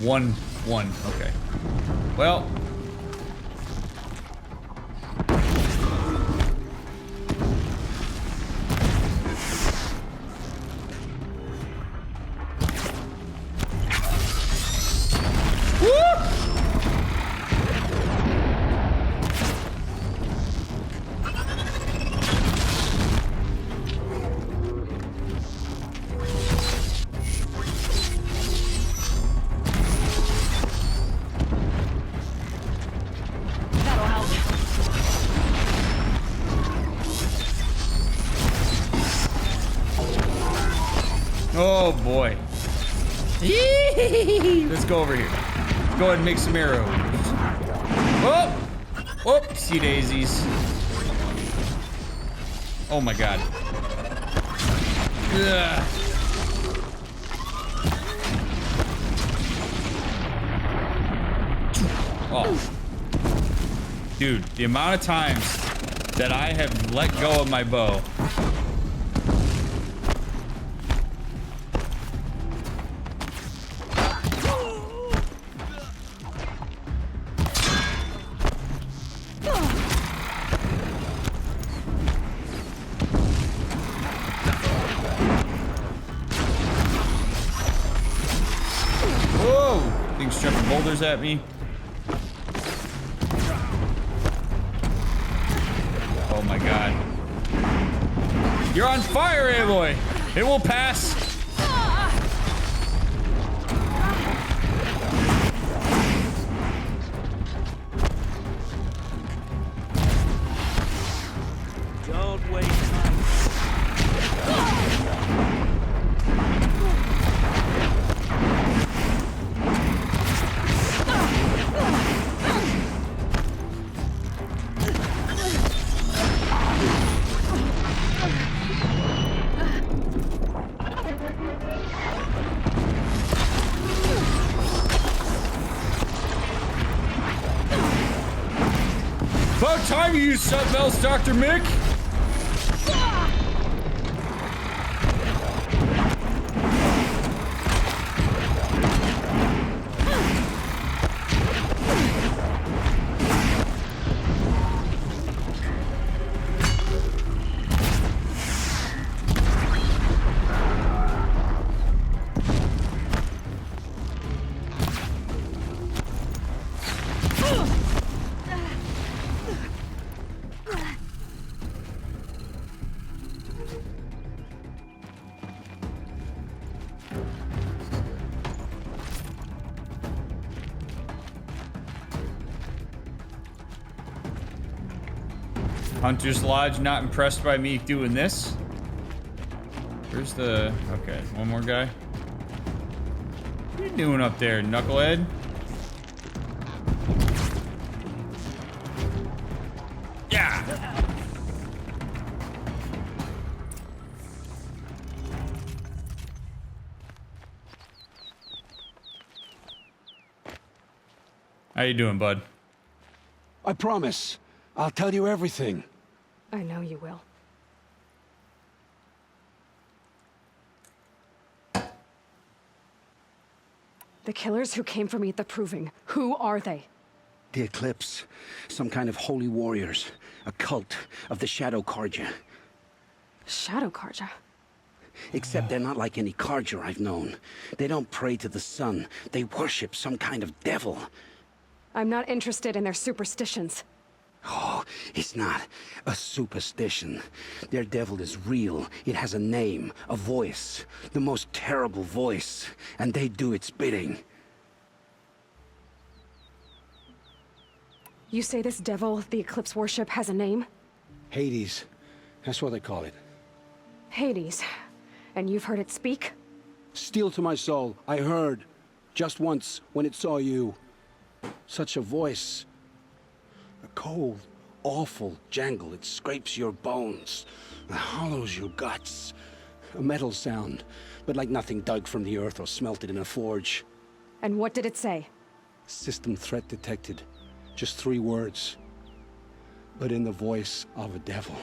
S1: One. Okay. Well. Oh boy. Let's go over here. Let's go ahead and make some arrows. Oh! Whoopsie daisies. Oh my god. Ugh. Oh. Dude, the amount of times that I have let go of my bow. Boulders at me. Oh my god. You're on fire, Aloy. It will pass.
S5: Don't waste time.
S1: About time you use something else, DrMick. Hunter's Lodge not impressed by me doing this. Where's the... Okay, one more guy. What are you doing up there, knucklehead? Yeah! How you doing, bud?
S6: I promise. I'll tell you everything.
S3: I know you will. The killers who came for me at the Proving, who are they?
S6: The Eclipse. Some kind of holy warriors. A cult of the Shadow Carja.
S3: Shadow Carja?
S6: Except they're not like any Carja I've known. They don't pray to the sun. They worship some kind of devil.
S3: I'm not interested in their superstitions.
S6: Oh, it's not a superstition. Their devil is real. It has a name, a voice. The most terrible voice. And they do its bidding.
S3: You say this devil the Eclipse worship has a name?
S6: Hades. That's what they call it.
S3: Hades. And you've heard it speak?
S6: Steel to my soul, I heard. Just once, when it saw you. Such a voice. A cold, awful jangle. It scrapes your bones. It hollows your guts. A metal sound, but like nothing dug from the earth or smelted in a forge.
S3: And what did it say?
S6: System threat detected. Just 3 words. But in the voice of a devil.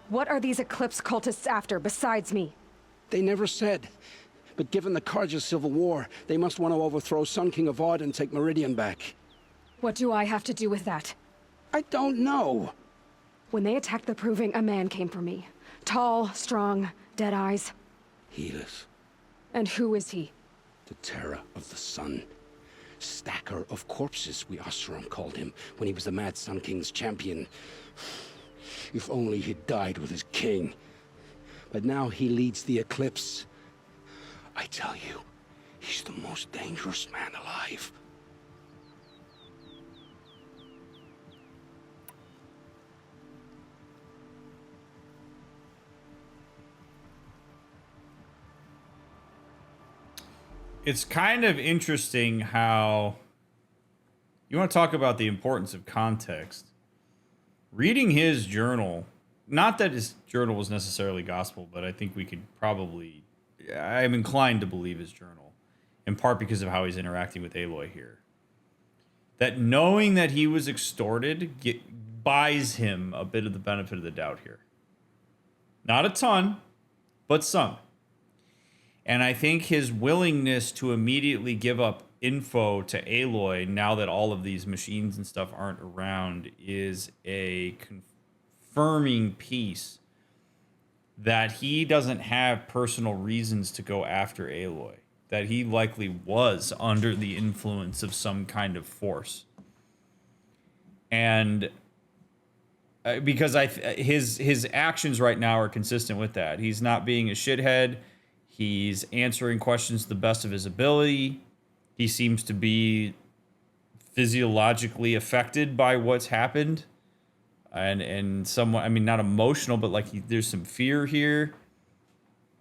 S3: What are these Eclipse cultists after besides me?
S6: They never said. But given the Carja civil war, they must want to overthrow Sun King Avad and take Meridian back.
S3: What do I have to do with that?
S6: I don't know.
S3: When they attacked the Proving, a man came for me. Tall, strong, dead eyes.
S6: Helis,
S3: And who is he?
S6: the terror of the sun. Stacker of corpses, we Oseram called him, when he was the Mad Sun King's champion. If only he'd died with his king. But now he leads the Eclipse. I tell you, he's the most dangerous man alive.
S1: It's kind of interesting how you want to talk about the importance of context. Reading his journal, not that his journal was necessarily gospel, but I think we could probably, I'm inclined to believe his journal, in part because of how he's interacting with Aloy here. That knowing that he was extorted buys him a bit of the benefit of the doubt here. Not a ton, but some. And I think his willingness to immediately give up info to Aloy now that all of these machines and stuff aren't around is a confirming piece that he doesn't have personal reasons to go after Aloy. That he likely was under the influence of some kind of force. And because his actions right now are consistent with that. He's not being a shithead. He's answering questions to the best of his ability. He seems to be physiologically affected by what's happened. And somewhat, I mean, not emotional, but like there's some fear here.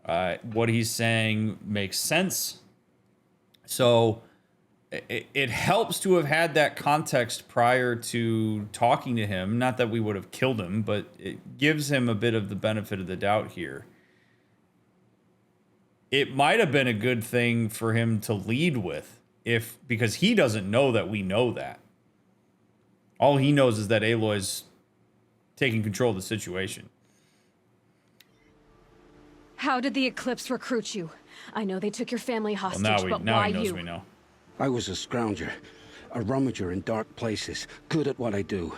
S1: What he's saying makes sense. So it helps to have had that context prior to talking to him. Not that we would have killed him, but it gives him a bit of the benefit of the doubt here. It might have been a good thing for him to lead with, because he doesn't know that we know that. All he knows is that Aloy's taking control of the situation.
S3: How did the Eclipse recruit you? I know they took your family hostage, but
S1: now
S3: why
S1: he knows
S3: you?
S1: we know.
S6: I was a scrounger, a rummager in dark places, good at what I do.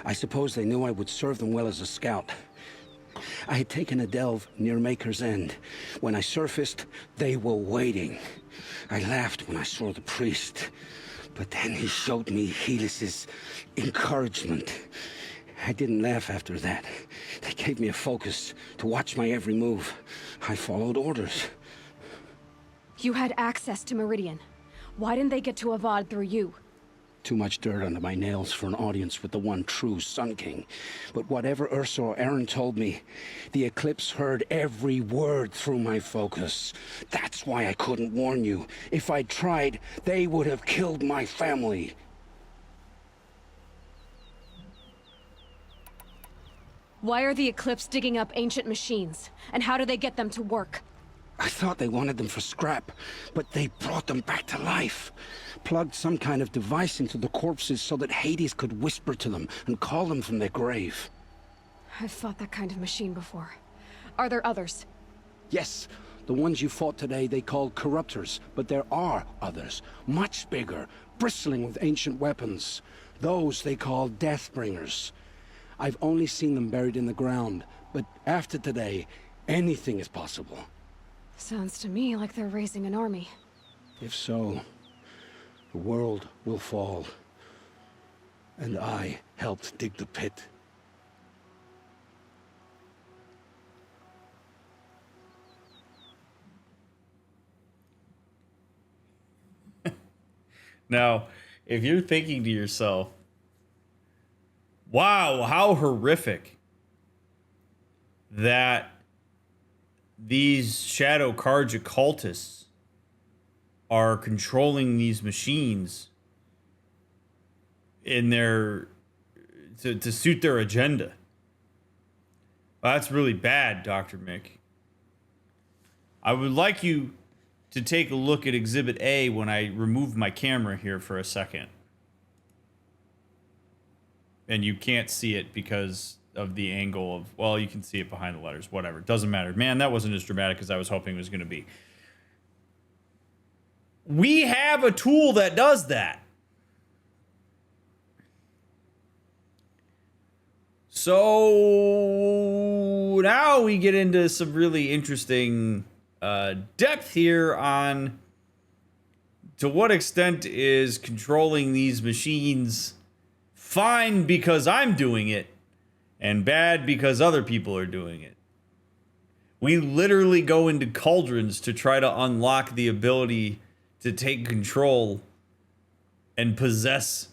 S6: I suppose they knew I would serve them well as a scout. I had taken a delve near Maker's End. When I surfaced, they were waiting. I laughed when I saw the priest, but then he showed me Helis's encouragement. I didn't laugh after that. They gave me a focus to watch my every move. I followed orders.
S3: You had access to Meridian. Why didn't they get to Avad through you?
S6: Too much dirt under my nails for an audience with the one true Sun King. But whatever Ursa or Errand told me, the Eclipse heard every word through my focus. That's why I couldn't warn you. If I'd tried, they would have killed my family.
S3: Why are the Eclipse digging up ancient machines? And how do they get them to work?
S6: I thought they wanted them for scrap, but they brought them back to life. Plugged some kind of device into the corpses so that Hades could whisper to them and call them from their grave.
S3: I've fought that kind of machine before. Are there others?
S6: Yes, The ones you fought today they called corruptors, but there are others, much bigger, bristling with ancient weapons. Those they call Deathbringers. I've only seen them buried in the ground, but after today, anything is possible.
S3: Sounds to me like they're raising an army.
S6: If so, the world will fall. And I helped dig the pit.
S1: Now, if you're thinking to yourself, wow, how horrific that these Shadow Carja cultists are controlling these machines in their to suit their agenda. Well, that's really bad, Dr. Mick. I would like you to take a look at Exhibit A when I remove my camera here for a second. And you can't see it because of the angle of, well, you can see it behind the letters, whatever. Doesn't matter. Man, that wasn't as dramatic as I was hoping it was going to be. We have a tool that does that. So now we get into some really interesting depth here on to what extent is controlling these machines fine because I'm doing it and bad because other people are doing it. We literally go into cauldrons to try to unlock the ability to take control and possess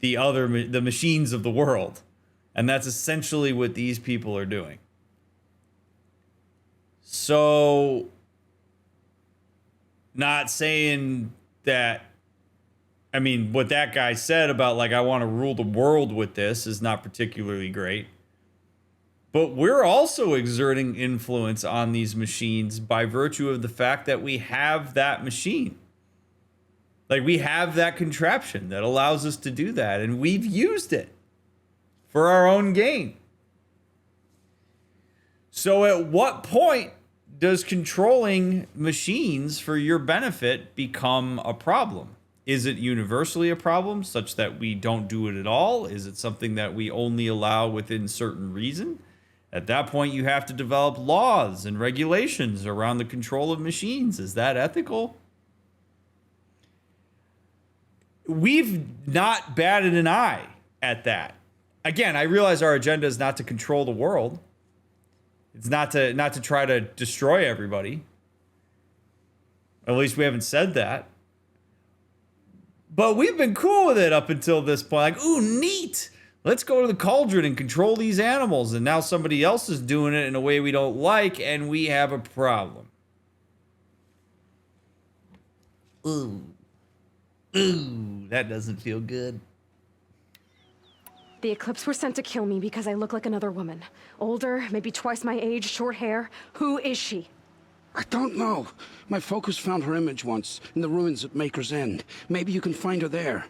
S1: the machines of the world. And that's essentially what these people are doing. So, not saying that, I mean, what that guy said about, like, I want to rule the world with this is not particularly great. But we're also exerting influence on these machines by virtue of the fact that we have that machine. Like, we have that contraption that allows us to do that, and we've used it for our own gain. So at what point does controlling machines for your benefit become a problem? Is it universally a problem such that we don't do it at all? Is it something that we only allow within certain reason? At that point, you have to develop laws and regulations around the control of machines. Is that ethical? We've not batted an eye at that. Again, I realize our agenda is not to control the world. It's not to try to destroy everybody. At least we haven't said that. But we've been cool with it up until this point. Like, ooh, neat. Let's go to the cauldron and control these animals. And now somebody else is doing it in a way we don't like, and we have a problem. Ooh. Ooh, that doesn't feel good.
S3: The Eclipse were sent to kill me because I look like another woman. Older, maybe twice my age, short hair. Who is she?
S6: I don't know. My focus found her image once, in the ruins at Maker's End. Maybe you can find her there.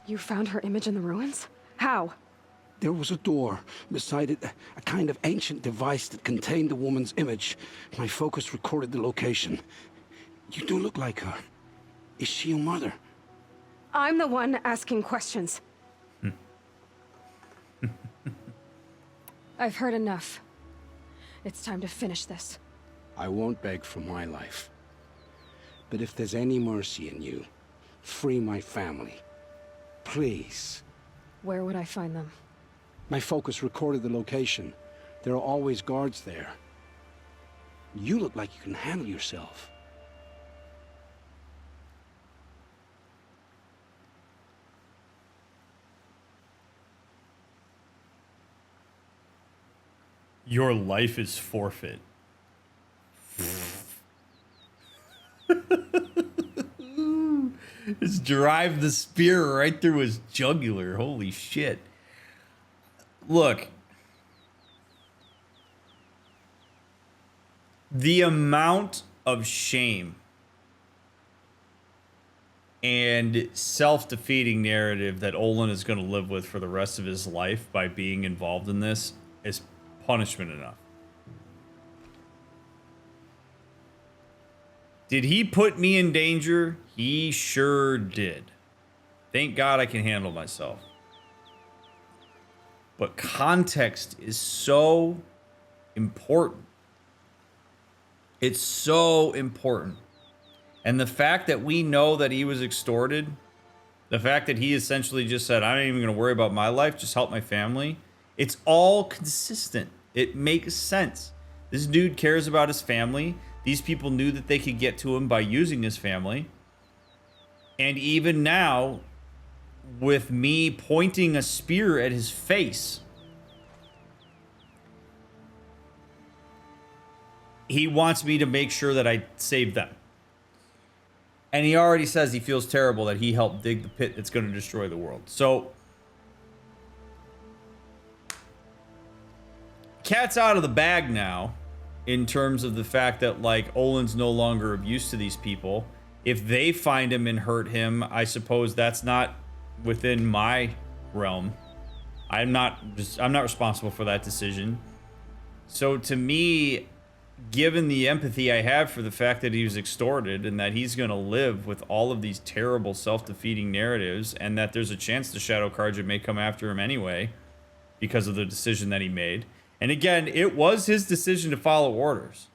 S3: You found her image in the ruins? How?
S6: There was a door. Beside it, a kind of ancient device that contained the woman's image. My focus recorded the location. You do look like her. Is she your mother?
S3: I'm the one asking questions. I've heard enough. It's time to finish this.
S6: I won't beg for my life. But if there's any mercy in you, free my family. Please.
S3: Where would I find them?
S6: My focus recorded the location. There are always guards there. You look like you can handle yourself.
S1: Your life is forfeit. Just drive the spear right through his jugular. Holy shit. Look. The amount of shame and self-defeating narrative that Olin is going to live with for the rest of his life by being involved in this is punishment enough. Did he put me in danger? He sure did. Thank God I can handle myself. But context is so important. It's so important. And the fact that we know that he was extorted, the fact that he essentially just said, I'm not even going to worry about my life, just help my family. It's all consistent. It makes sense. This dude cares about his family. These people knew that they could get to him by using his family. And even now, with me pointing a spear at his face, he wants me to make sure that I save them. And he already says he feels terrible that he helped dig the pit that's going to destroy the world. So, cat's out of the bag now in terms of the fact that, like, Olin's no longer of use to these people. If they find him and hurt him, I suppose that's not within my realm. I'm not responsible for that decision. So to me, given the empathy I have for the fact that he was extorted and that he's going to live with all of these terrible self-defeating narratives, and that there's a chance the Shadow Carja may come after him anyway because of the decision that he made. And again, it was his decision to follow orders.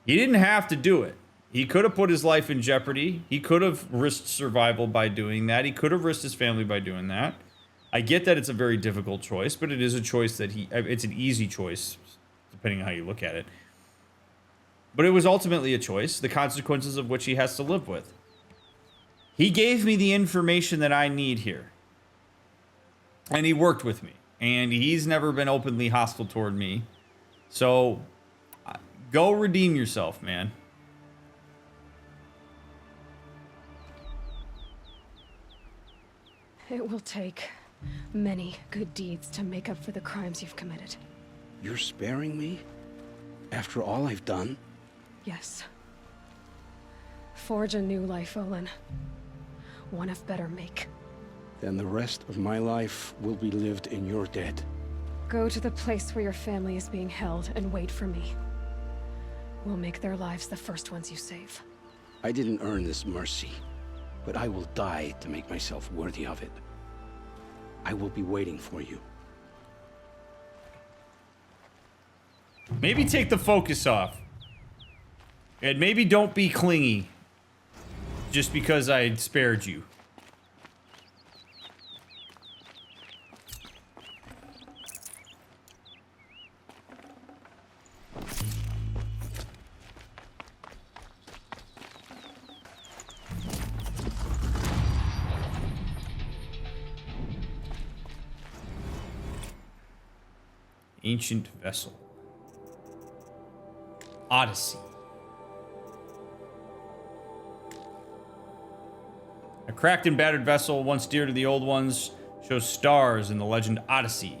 S1: He didn't have to do it. He could have put his life in jeopardy. He could have risked survival by doing that. He could have risked his family by doing that. I get that it's a very difficult choice, but it is a choice that it's an easy choice, depending on how you look at it. But it was ultimately a choice, the consequences of which he has to live with. He gave me the information that I need here. And he worked with me. And he's never been openly hostile toward me. So, go redeem yourself, man.
S3: It will take many good deeds to make up for the crimes you've committed.
S6: You're sparing me? After all I've done?
S3: Yes. Forge a new life, Olin. One of better make.
S6: Then the rest of my life will be lived in your debt.
S3: Go to the place where your family is being held and wait for me. We'll make their lives the first ones you save.
S6: I didn't earn this mercy, but I will die to make myself worthy of it. I will be waiting for you.
S1: Maybe take the focus off. And maybe don't be clingy. Just because I spared you. Ancient vessel. Odyssey. A cracked and battered vessel, once dear to the old ones, shows stars in the legend Odyssey.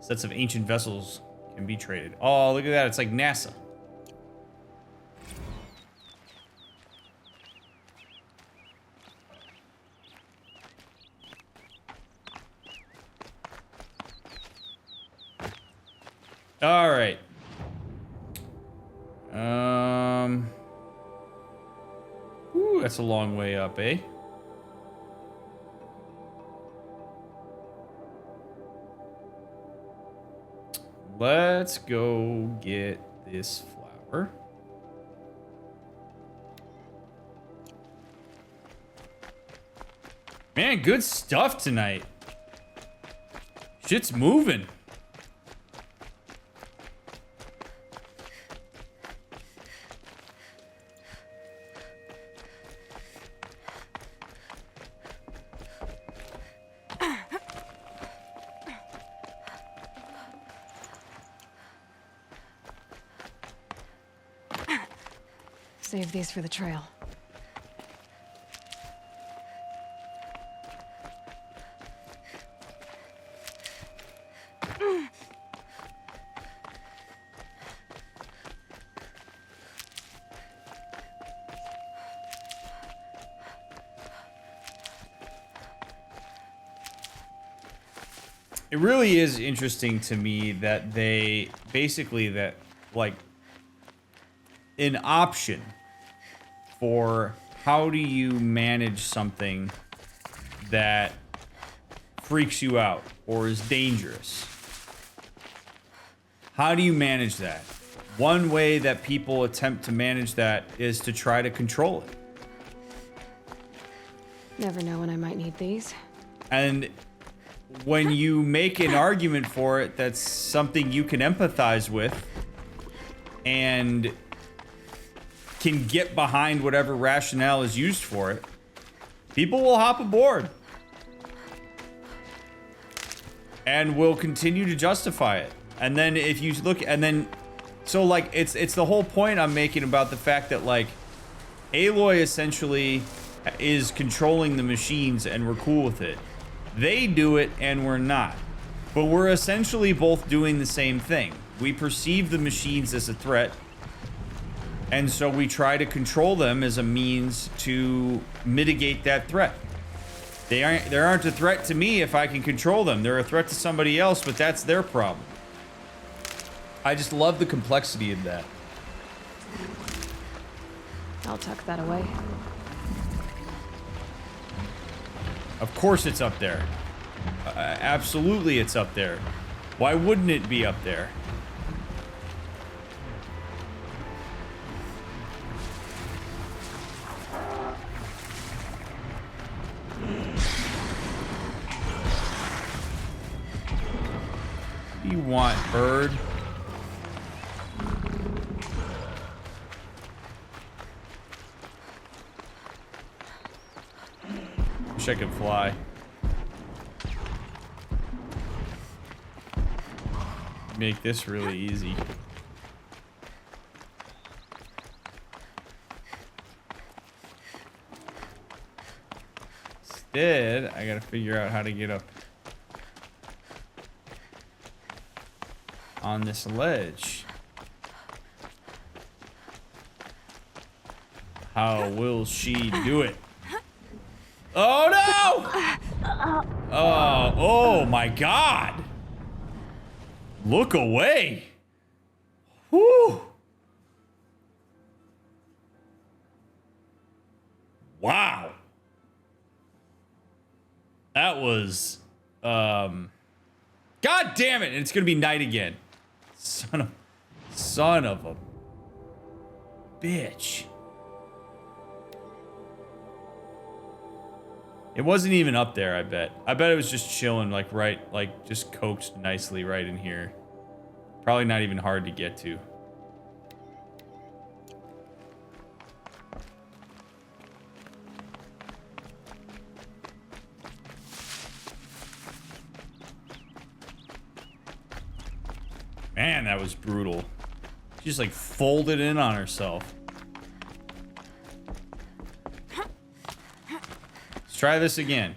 S1: Sets of ancient vessels can be traded. Oh, look at that. It's like NASA. All right. Ooh, that's a long way up, eh? Let's go get this flower. Man, good stuff tonight. Shit's moving.
S3: Save these for the trail.
S1: It really is interesting to me that they basically, that like an option for how do you manage something that freaks you out or is dangerous. How do you manage that? One way that people attempt to manage that is to try to control it.
S3: Never know when I might need these.
S1: And when you make an argument for it that's something you can empathize with and can get behind whatever rationale is used for it, people will hop aboard and will continue to justify it. And then if you look, and then so like it's the whole point I'm making about the fact that like Aloy essentially is controlling the machines and we're cool with it. They do it and we're not. But we're essentially both doing the same thing. We perceive the machines as a threat, and so we try to control them as a means to mitigate that threat. They aren't a threat to me if I can control them. They're a threat to somebody else, but that's their problem. I just love the complexity of that.
S3: I'll tuck that away.
S1: Of course it's up there. Absolutely it's up there. Why wouldn't it be up there? What do you want, bird? Wish I could fly. Make this really easy. Instead, I gotta figure out how to get up on this ledge. How will she do it? Oh no! Oh my God! Look away! Whew! Wow! That was, God damn it! It's gonna be night again. Son of a bitch. It wasn't even up there, I bet. I bet it was just chilling, like just coaxed nicely right in here. Probably not even hard to get to. Man, that was brutal. She just like folded in on herself. Try this again.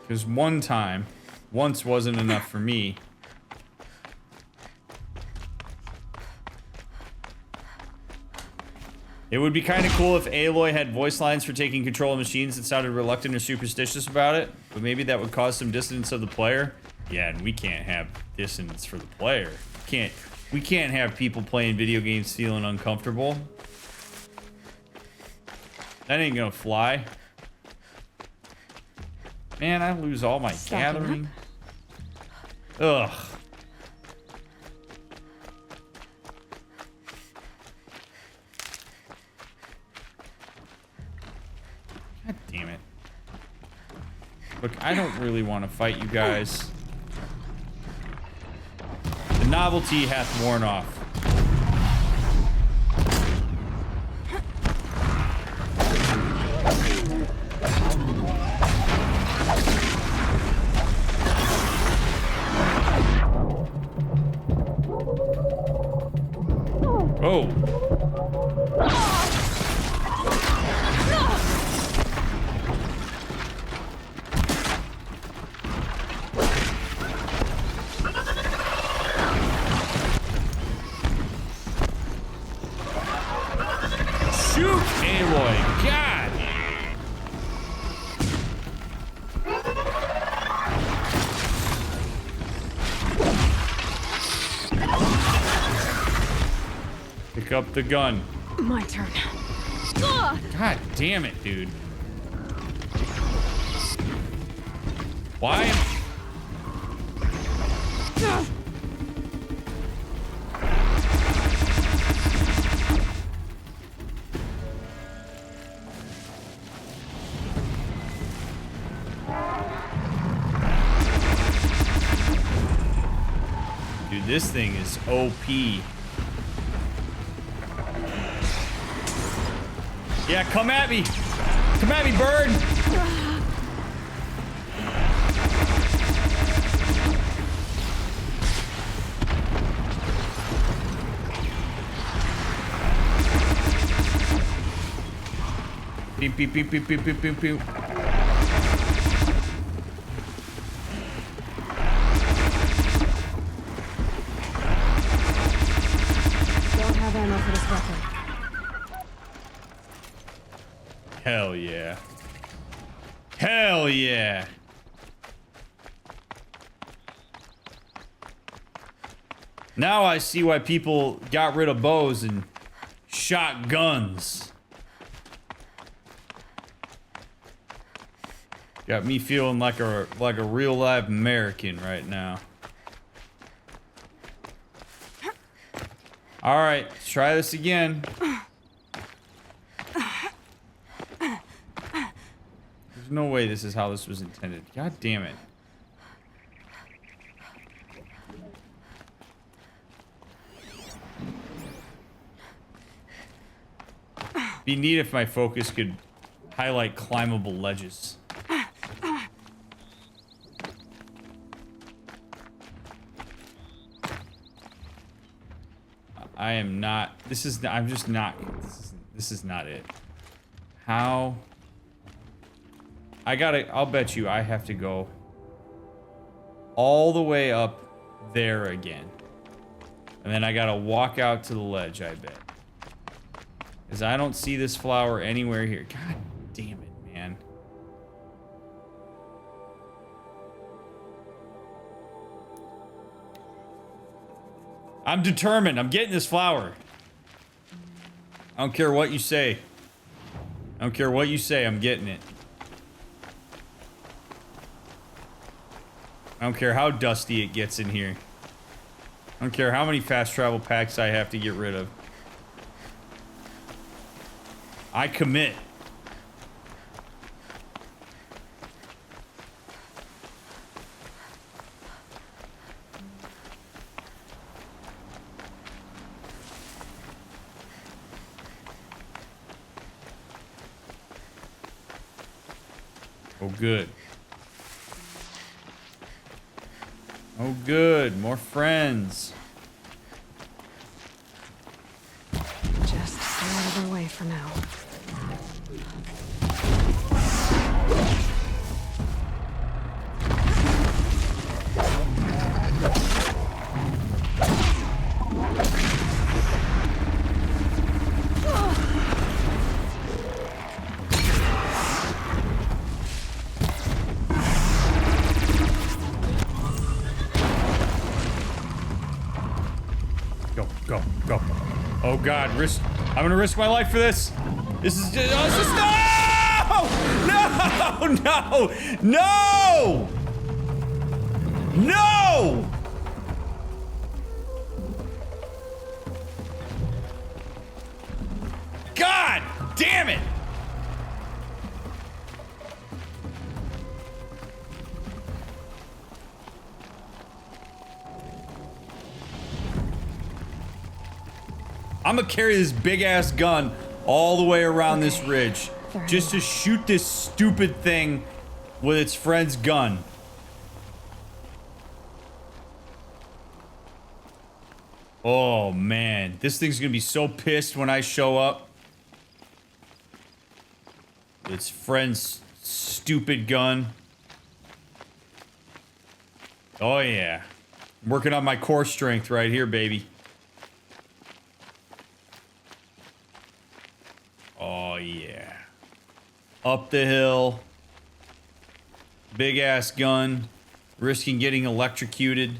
S1: Because once wasn't enough for me. It would be kind of cool if Aloy had voice lines for taking control of machines that sounded reluctant or superstitious about it, but maybe that would cause some dissonance of the player. Yeah, and we can't have dissonance for the player. We can't have people playing video games feeling uncomfortable. That ain't gonna fly. Man, I lose all my gathering. Ugh. God damn it. Look, I don't really want to fight you guys. The novelty hath worn off. Oh. Pick up the gun.
S3: My turn.
S1: God damn it, dude. Why am... Dude, this thing is OP. Yeah, come at me. Come at me, bird. Beep, beep, beep, beep, beep, beep, beep, beep.
S3: Don't have ammo for this weapon.
S1: Hell yeah. Hell yeah. Now I see why people got rid of bows and shot guns. Got me feeling like a real live American right now. All right, let's try this again. There's no way this is how this was intended. God damn it. Be neat if my focus could highlight climbable ledges. I am not. This is. I'm just not. This is not it. How? I gotta. I'll bet you I have to go all the way up there again, and then I gotta walk out to the ledge. I bet, because I don't see this flower anywhere here. God damn it, man. I'm determined. I'm getting this flower. I don't care what you say. I don't care what you say. I'm getting it. I don't care how dusty it gets in here. I don't care how many fast travel packs I have to get rid of. I commit. Oh, good. Oh, good. More friends.
S3: Just stay out of their way for now.
S1: Go. Oh God, I'm gonna risk my life for this. This is just, no! God damn it! I'm gonna carry this big ass gun all the way around this ridge just to shoot this stupid thing with its friend's gun. Oh man, this thing's gonna be so pissed when I show up. Its friend's stupid gun. Oh yeah. I'm working on my core strength right here, baby. Oh, yeah. Up the hill. Big ass gun. Risking getting electrocuted.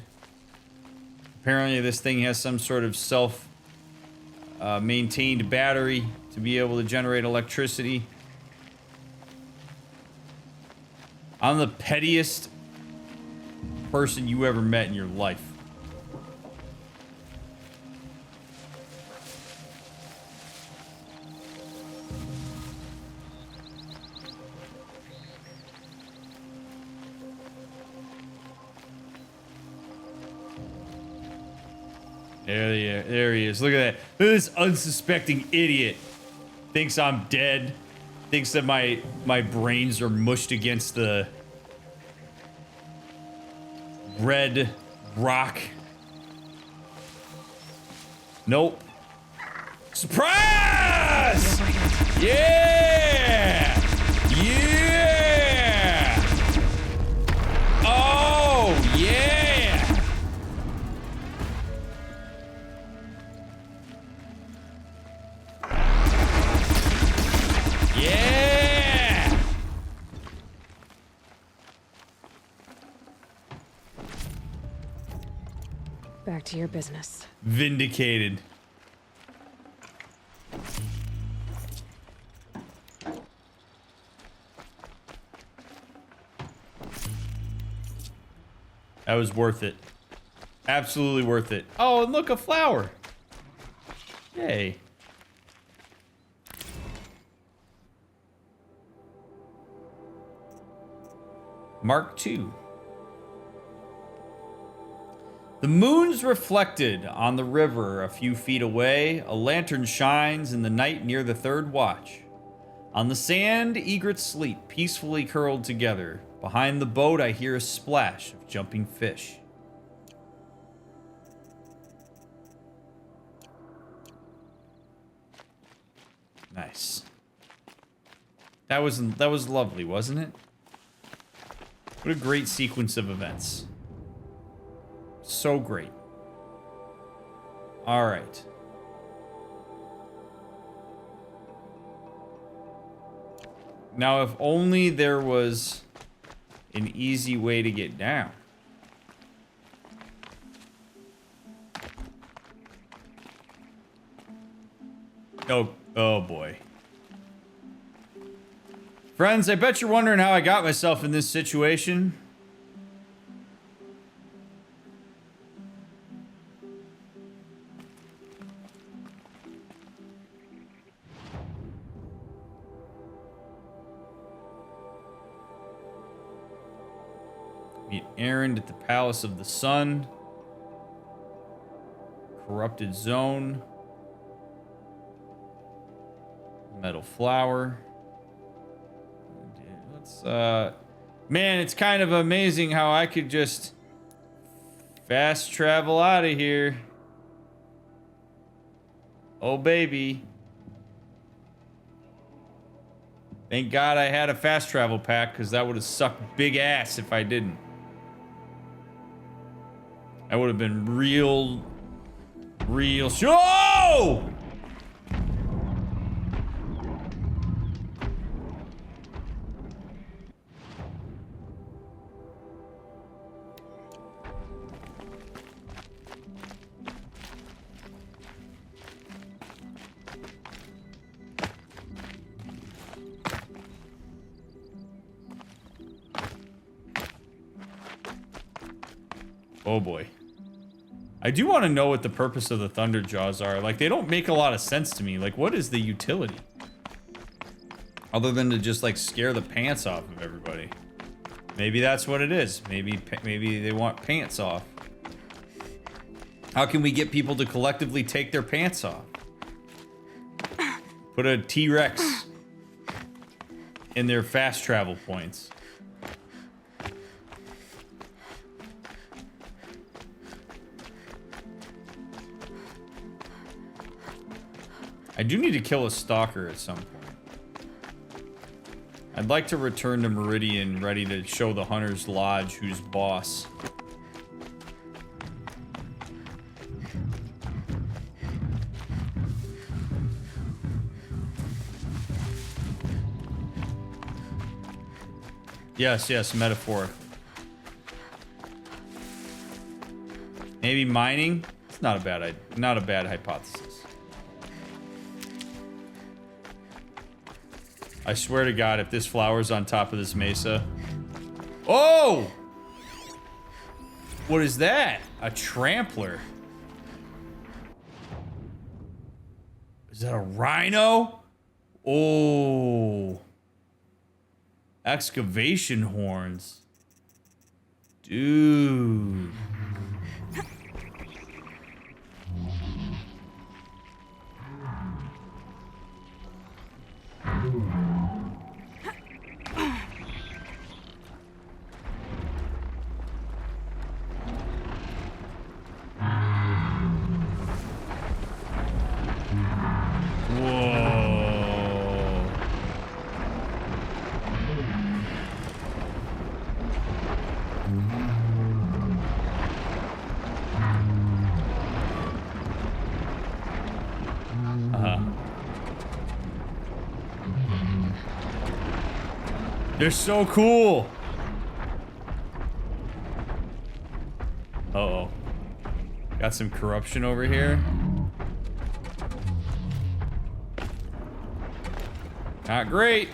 S1: Apparently this thing has some sort of self maintained battery to be able to generate electricity. I'm the pettiest person you ever met in your life. There he is. Look at that. Look at this unsuspecting idiot. Thinks I'm dead. Thinks that my brains are mushed against the red rock. Nope. Surprise! Yeah! Yeah! Oh, yeah! Yeah!
S3: Back to your business.
S1: Vindicated. That was worth it. Absolutely worth it. Oh, and look, a flower. Yay. Mark II. The moon's reflected on the river a few feet away. A lantern shines in the night near the third watch. On the sand, egrets sleep, peacefully curled together. Behind the boat, I hear a splash of jumping fish. Nice. That was lovely, wasn't it? What a great sequence of events. So great. All right. Now, if only there was an easy way to get down. Oh boy. Friends, I bet you're wondering how I got myself in this situation. Meet Errand at the Palace of the Sun. Corrupted Zone. Metal Flower. Let's, man, it's kind of amazing how I could just fast travel out of here. Oh, baby. Thank God I had a fast travel pack, because that would have sucked big ass if I didn't. That would have been real show! Oh boy. I do want to know what the purpose of the Thunder Jaws are. Like, they don't make a lot of sense to me. Like, what is the utility? Other than to just, like, scare the pants off of everybody. Maybe that's what it is. Maybe they want pants off. How can we get people to collectively take their pants off? Put a T-Rex in their fast travel points. I do need to kill a stalker at some point. I'd like to return to Meridian ready to show the Hunter's Lodge who's boss. Yes, metaphor. Maybe mining? It's not a bad hypothesis. I swear to God, if this flower's on top of this mesa. Oh! What is that? A trampler. Is that a rhino? Oh. Excavation horns. Dude. Whoa. They're so cool. Uh-oh. Got some corruption over here. Not great.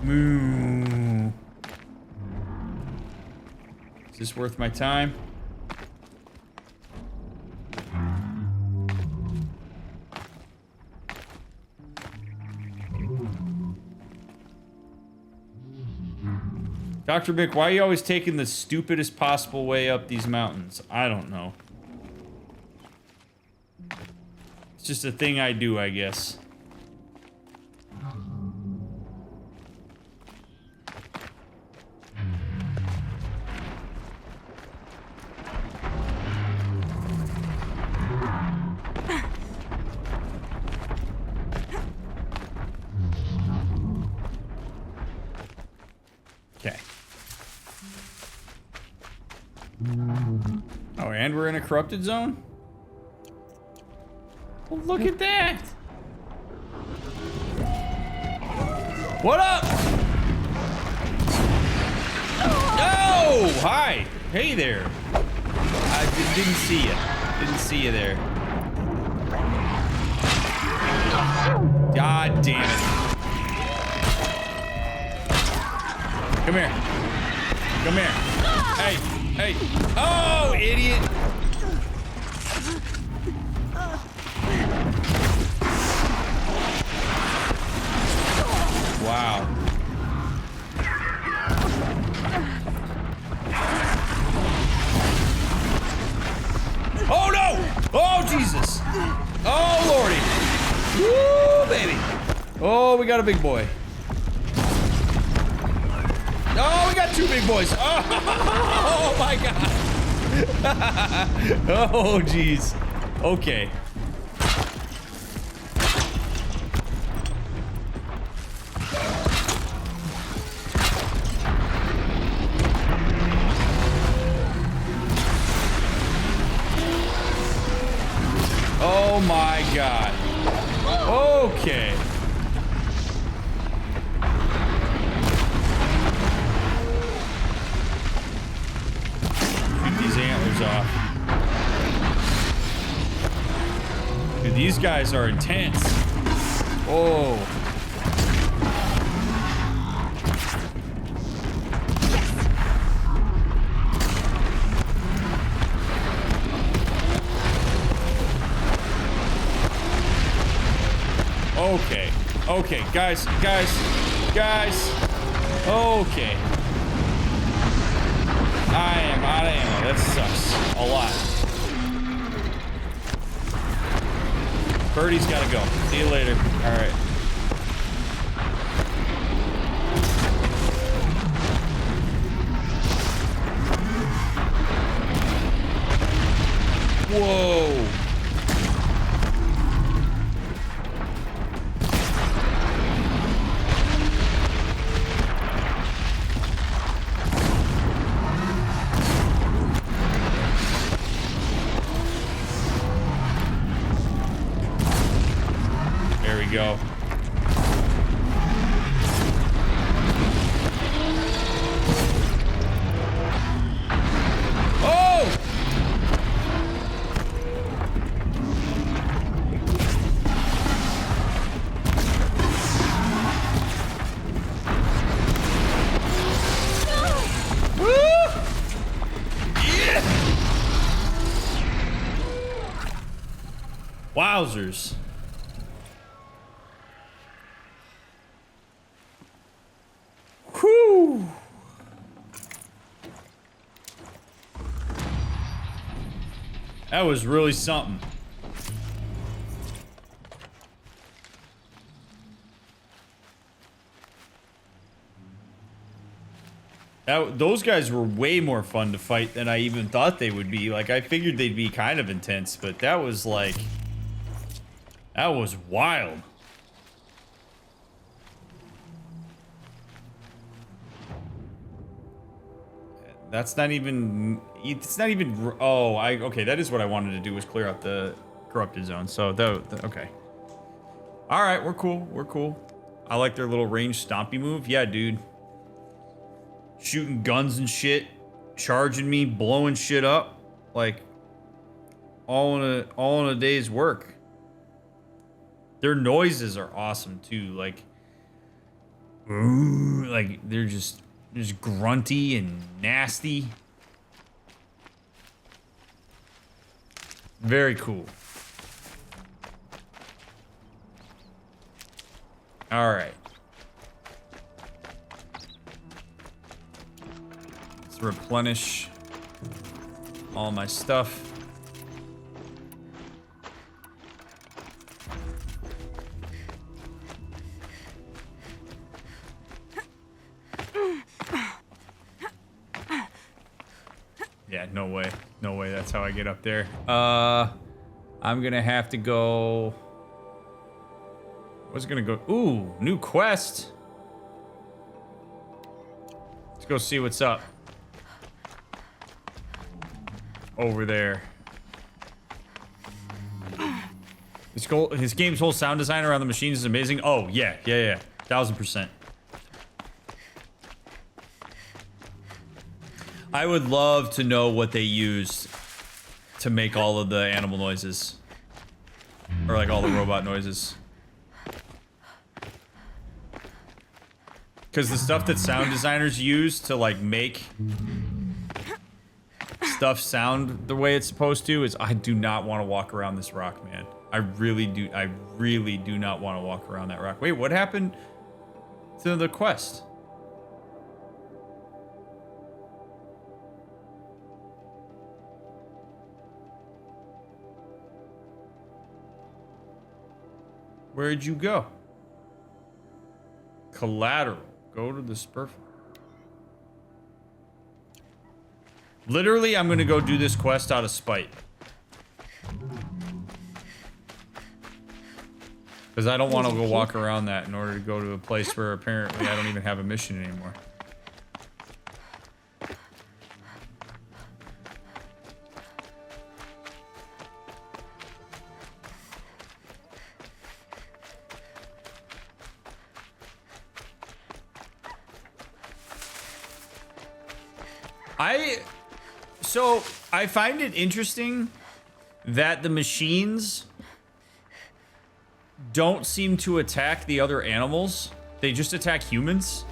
S1: Moo. Is this worth my time? DrMick, why are you always taking the stupidest possible way up these mountains? I don't know. It's just a thing I do, I guess. Okay. Oh, and we're in a corrupted zone? Well, look at that! What up? Oh, hi! Hey there! I didn't see you. Didn't see you there. God damn it. Come here. Come here. Hey, hey. Oh, idiot. Wow. Oh, no. Oh, Jesus. Oh, Lordy. Woo, baby. Oh, we got a big boy. Oh, we got two big boys. Oh my God. Oh, jeez. Okay. Oh my God. Okay. These antlers off. Dude, these guys are intense. Oh. Okay. Okay, guys. Okay. I am out of ammo. That sucks. A lot. Birdie's gotta go. See you later. Alright. Whoa. Go. Oh! Wowzers. Whew. That was really something. Those guys were way more fun to fight than I even thought they would be. Like, I figured they'd be kind of intense, but that was like... that was wild. That's not even... it's not even... oh, okay, that is what I wanted to do, was clear out the corrupted zone. So, okay. Alright, we're cool. We're cool. I like their little range stompy move. Yeah, dude. Shooting guns and shit, charging me, blowing shit up, like all in a day's work. Their noises are awesome too, like they're just grunty and nasty. Very cool. All right. Replenish all my stuff. Yeah, no way. No way that's how I get up there. I'm gonna have to go... I was gonna go... ooh, new quest. Let's go see what's up. Over there. His game's whole sound design around the machines is amazing. Oh, yeah. 1000%. I would love to know what they used to make all of the animal noises. Or like all the robot noises. Because the stuff that sound designers use to like make stuff sound the way it's supposed to is... I do not want to walk around this rock, man. I really do not want to walk around that rock. Wait, what happened to the quest? Where'd you go? Collateral. Go to the spur farm. Literally, I'm gonna go do this quest out of spite. Because I don't want to go walk around that in order to go to a place where apparently I don't even have a mission anymore. So, I find it interesting that the machines don't seem to attack the other animals. They just attack humans.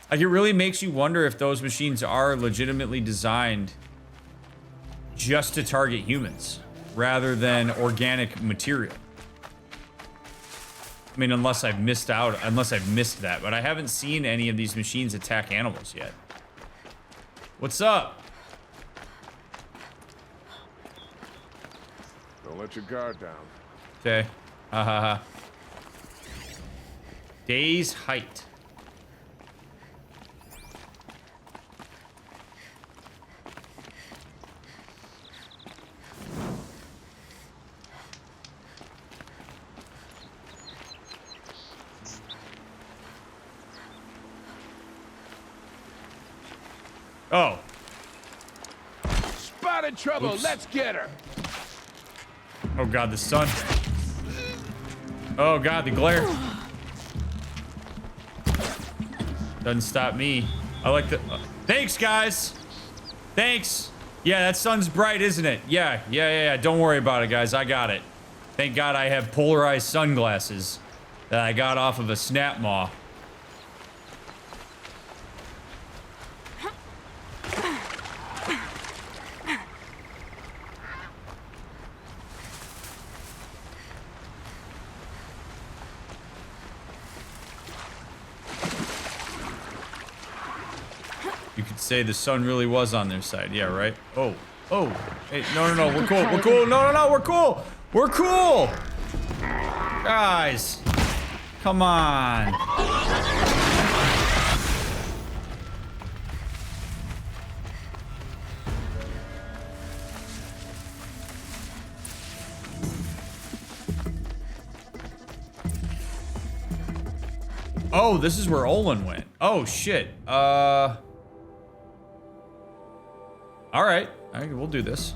S1: Like, it really makes you wonder if those machines are legitimately designed just to target humans rather than organic material. I mean, unless I've missed that, but I haven't seen any of these machines attack animals yet. What's up?
S9: Don't let your guard down.
S1: Okay. Day's height. Oh.
S9: Spotted trouble.
S1: Oops.
S9: Let's get her.
S1: Oh god, the sun. Oh god, the glare. Doesn't stop me. I like the... thanks, guys. Thanks. Yeah, that sun's bright, isn't it? Yeah. Don't worry about it, guys. I got it. Thank God I have polarized sunglasses that I got off of a snap maw. say the sun really was on their side. Yeah, right? Oh. Oh. Hey, no, we're cool. We're cool. No, we're cool. We're cool. Guys. Come on. Oh, this is where Olin went. Oh, shit. All right. We'll do this.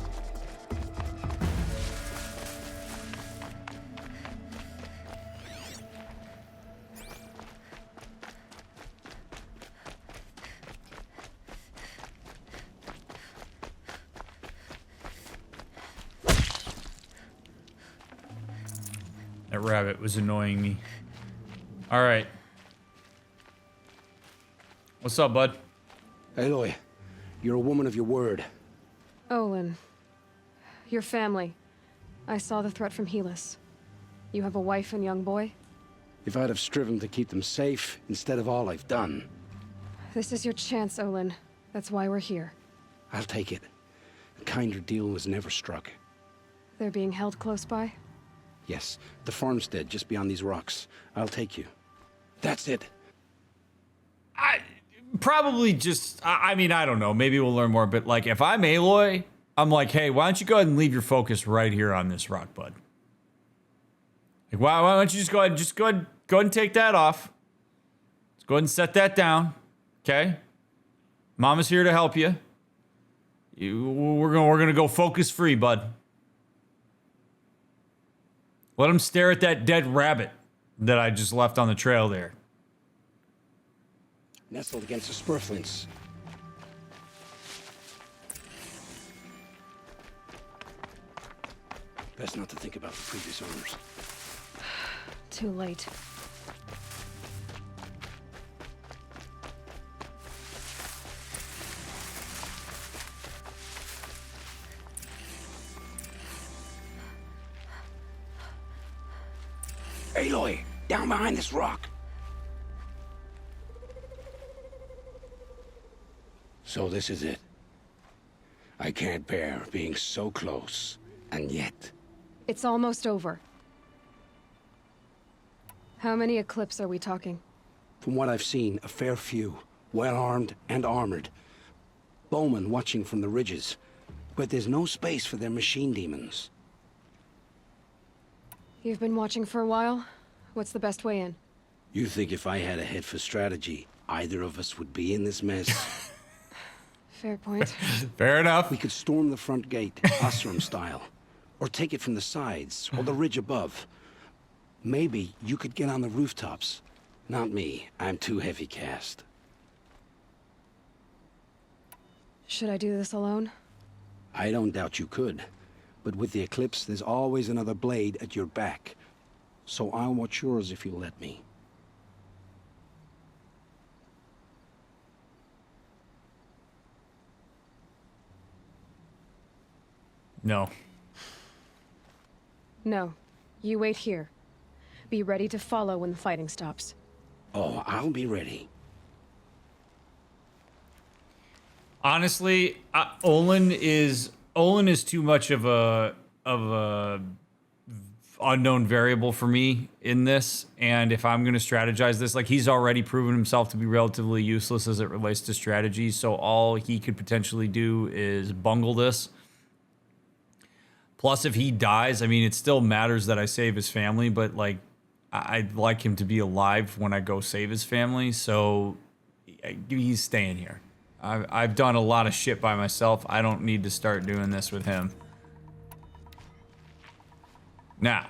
S1: That rabbit was annoying me. All right. What's up, bud?
S6: Aloy, you're a woman of your word.
S3: Olin. Your family. I saw the threat from Helis. You have a wife and young boy?
S6: If I'd have striven to keep them safe instead of all I've done.
S3: This is your chance, Olin. That's why we're here.
S6: I'll take it. A kinder deal was never struck.
S3: They're being held close by?
S6: Yes, the farmstead just beyond these rocks. I'll take you. That's it.
S1: Probably just, I mean, I don't know. Maybe we'll learn more. But, like, if I'm Aloy, I'm like, hey, why don't you go ahead and leave your focus right here on this rock, bud? Like, why don't you just go ahead and take that off. Let's go ahead and set that down. Okay? Mama's here to help you. We're gonna go focus free, bud. Let him stare at that dead rabbit that I just left on the trail there.
S6: Nestled against the spur flints. Best not to think about the previous owners.
S3: Too late.
S6: Aloy, down behind this rock. So this is it. I can't bear being so close, and yet...
S3: It's almost over. How many Eclipse are we talking?
S6: From what I've seen, a fair few. Well-armed and armored. Bowmen watching from the ridges. But there's no space for their machine demons.
S3: You've been watching for a while? What's the best way in?
S6: You think if I had a head for strategy, either of us would be in this mess?
S3: Fair point.
S1: Fair enough.
S6: We could storm the front gate, Osram style. Or take it from the sides, or the ridge above. Maybe you could get on the rooftops. Not me. I'm too heavy cast.
S3: Should I do this alone?
S6: I don't doubt you could. But with the Eclipse, there's always another blade at your back. So I'll watch yours if you'll let me.
S1: No.
S3: No. You wait here. Be ready to follow when the fighting stops.
S6: Oh, I'll be ready.
S1: Honestly, Olin is too much of a unknown variable for me in this. And if I'm going to strategize this, like, he's already proven himself to be relatively useless as it relates to strategy. So all he could potentially do is bungle this. Plus, if he dies, I mean, it still matters that I save his family, but, like, I'd like him to be alive when I go save his family, so he's staying here. I've done a lot of shit by myself. I don't need to start doing this with him. Now,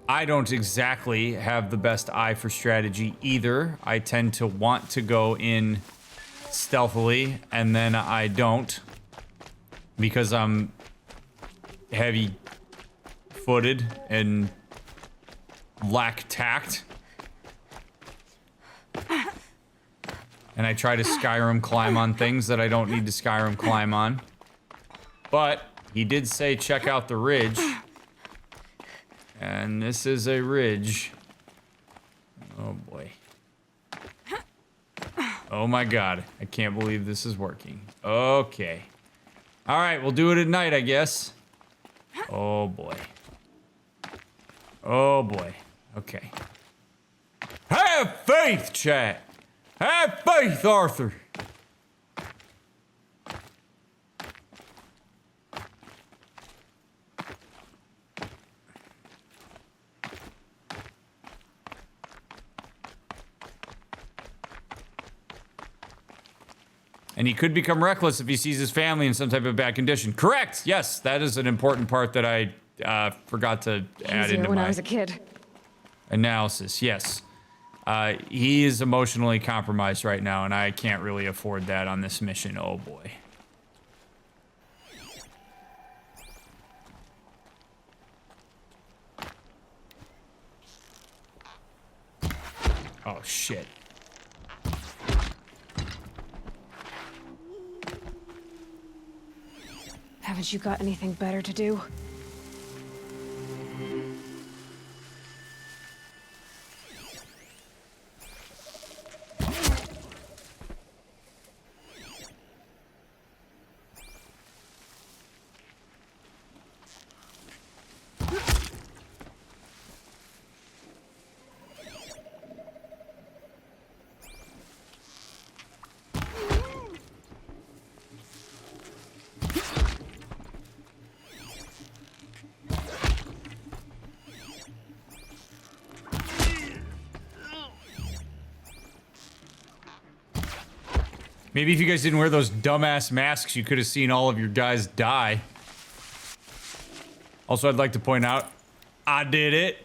S1: I don't exactly have the best eye for strategy either. I tend to want to go in stealthily, and then I don't, because I'm heavy-footed and lack tact. And I try to Skyrim climb on things that I don't need to Skyrim climb on. But he did say check out the ridge. And this is a ridge. Oh boy. Oh my god. I can't believe this is working. Okay. Alright, we'll do it at night, I guess. Oh boy. Oh boy. Okay. Have faith, chat! Have faith, Arthur! And he could become reckless if he sees his family in some type of bad condition. Correct! Yes, that is an important part that I forgot to add
S3: Easier
S1: into
S3: when
S1: my
S3: I was a kid.
S1: analysis. Yes. He is emotionally compromised right now, and I can't really afford that on this mission. Oh, boy. Oh, shit.
S3: Haven't you got anything better to do?
S1: Maybe if you guys didn't wear those dumbass masks, you could have seen all of your guys die. Also, I'd like to point out, I did it.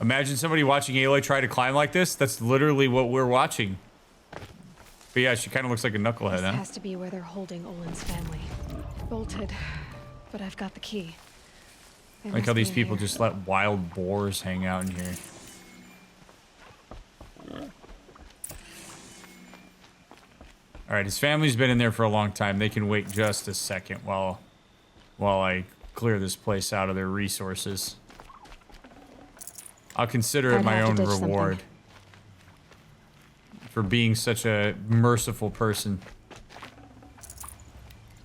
S1: Imagine somebody watching Aloy try to climb like this. That's literally what we're watching. But yeah, she kind of looks like a knucklehead,
S3: This
S1: huh?
S3: has to be where they're holding Olin's family. Bolted, but I've got the key. They
S1: Like
S3: must
S1: how
S3: be
S1: these
S3: in
S1: people
S3: here.
S1: just let wild boars hang out in here. Alright, his family's been in there for a long time. They can wait just a second while I clear this place out of their resources. I'll consider it
S3: I'd
S1: my
S3: have
S1: own
S3: to ditch
S1: reward for being such a merciful person.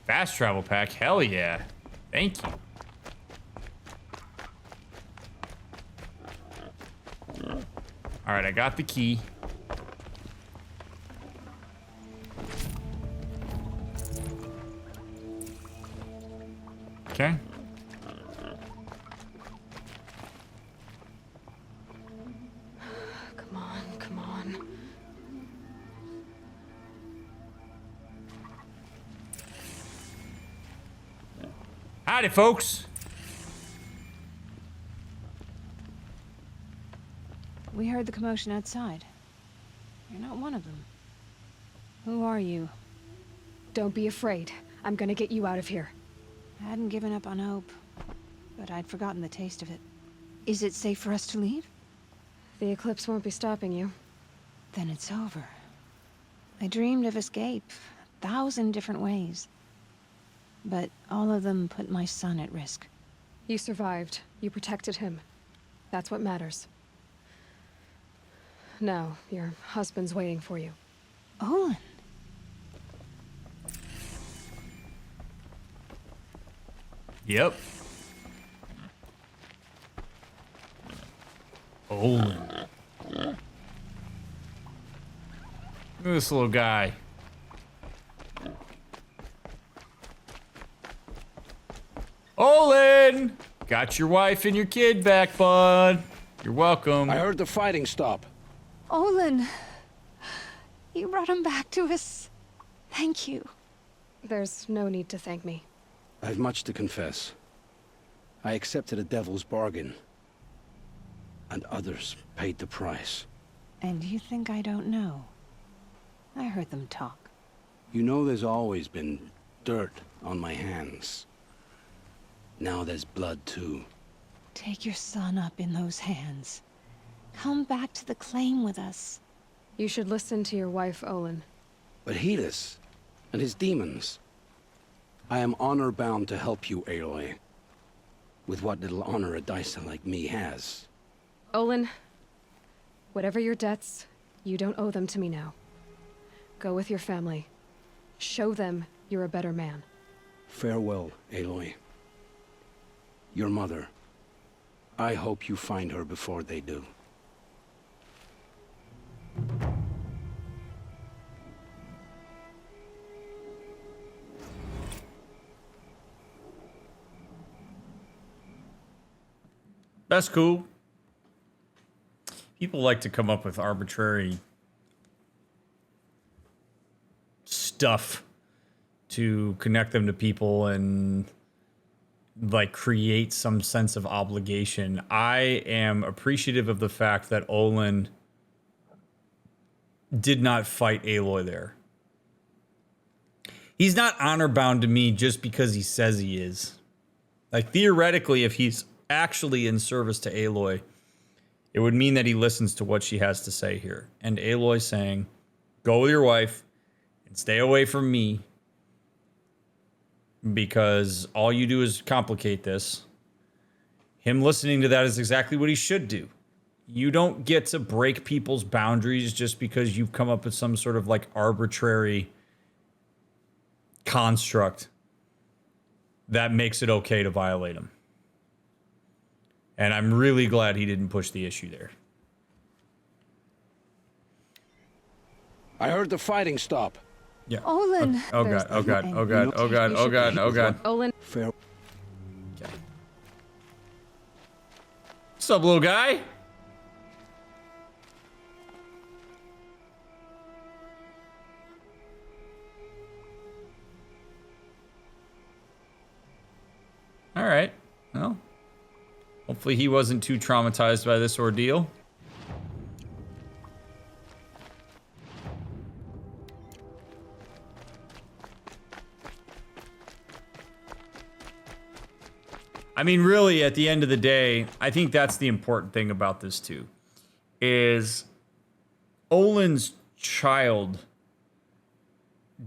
S1: Fast travel pack, hell yeah. Thank you. Alright, I got the key. Okay.
S3: Come on, come on.
S1: Howdy, folks.
S9: We heard the commotion outside. You're not one of them. Who are you?
S3: Don't be afraid. I'm gonna get you out of here.
S9: I hadn't given up on hope, but I'd forgotten the taste of it. Is it safe for us to leave?
S3: The eclipse won't be stopping you.
S9: Then it's over. I dreamed of escape 1,000 different ways. But all of them put my son at risk.
S3: You survived. You protected him. That's what matters. Now, your husband's waiting for you.
S9: Olin.
S1: Yep. Olin. Look at this little guy. Olin! Got your wife and your kid back, bud. You're welcome.
S6: I heard the fighting stop.
S9: Olin! You brought him back to us. Thank you.
S3: There's no need to thank me.
S6: I've much to confess. I accepted a devil's bargain. And others paid the price.
S9: And you think I don't know? I heard them talk.
S6: You know there's always been dirt on my hands. Now there's blood too.
S9: Take your son up in those hands. Come back to the claim with us.
S3: You should listen to your wife, Olin.
S6: But Helis and his demons. I am honor-bound to help you, Aloy. with what little honor a dicer like me has.
S3: Olin, whatever your debts, you don't owe them to me now. Go with your family. Show them you're a better man.
S6: Farewell, Aloy. Your mother. I hope you find her before they do.
S1: That's cool. People like to come up with arbitrary stuff to connect them to people and like create some sense of obligation. I am appreciative of the fact that Olin did not fight Aloy there. He's not honor bound to me just because he says he is. Like, theoretically, if he's actually in service to Aloy, it would mean that he listens to what she has to say here. And Aloy saying, go with your wife and stay away from me, because all you do is complicate this. Him listening to that is exactly what he should do. You don't get to break people's boundaries just because you've come up with some sort of like arbitrary construct that makes it okay to violate them. And I'm really glad he didn't push the issue there.
S6: I heard the fighting stop.
S1: Yeah.
S9: Olin.
S1: Oh god, oh god, oh god, oh god, oh god, oh god.
S3: Olin.
S6: Fair.
S1: Okay. What's up, little guy? All right. Well, hopefully he wasn't too traumatized by this ordeal. I mean, really, at the end of the day, I think that's the important thing about this too, is Olin's child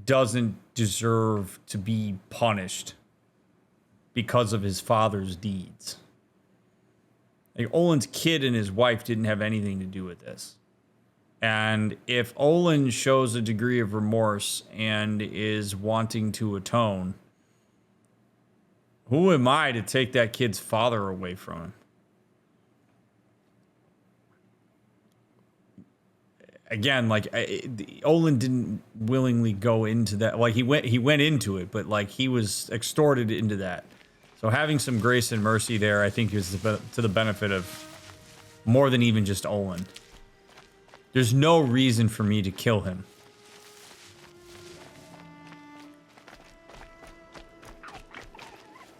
S1: doesn't deserve to be punished because of his father's deeds. Like, Olin's kid and his wife didn't have anything to do with this. And if Olin shows a degree of remorse and is wanting to atone, who am I to take that kid's father away from him? Again, like, Olin didn't willingly go into that. Like, he went into it, but like, he was extorted into that. So having some grace and mercy there, I think, is to the benefit of more than even just Olin. There's no reason for me to kill him.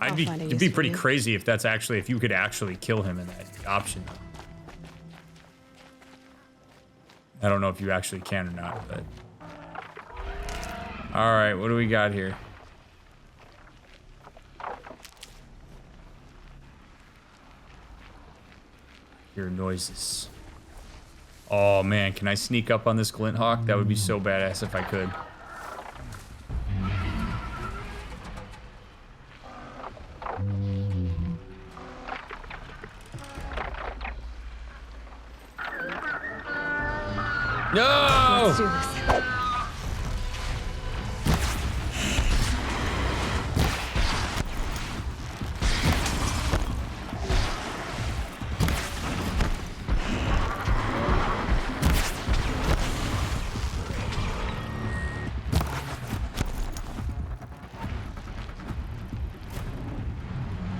S1: It'd be pretty crazy if that's actually, if you could actually kill him in that option. I don't know if you actually can or not, but. All right, what do we got here? Hear noises. Oh man, can I sneak up on this Glint Hawk? That would be so badass if I could. No!
S3: Let's do this.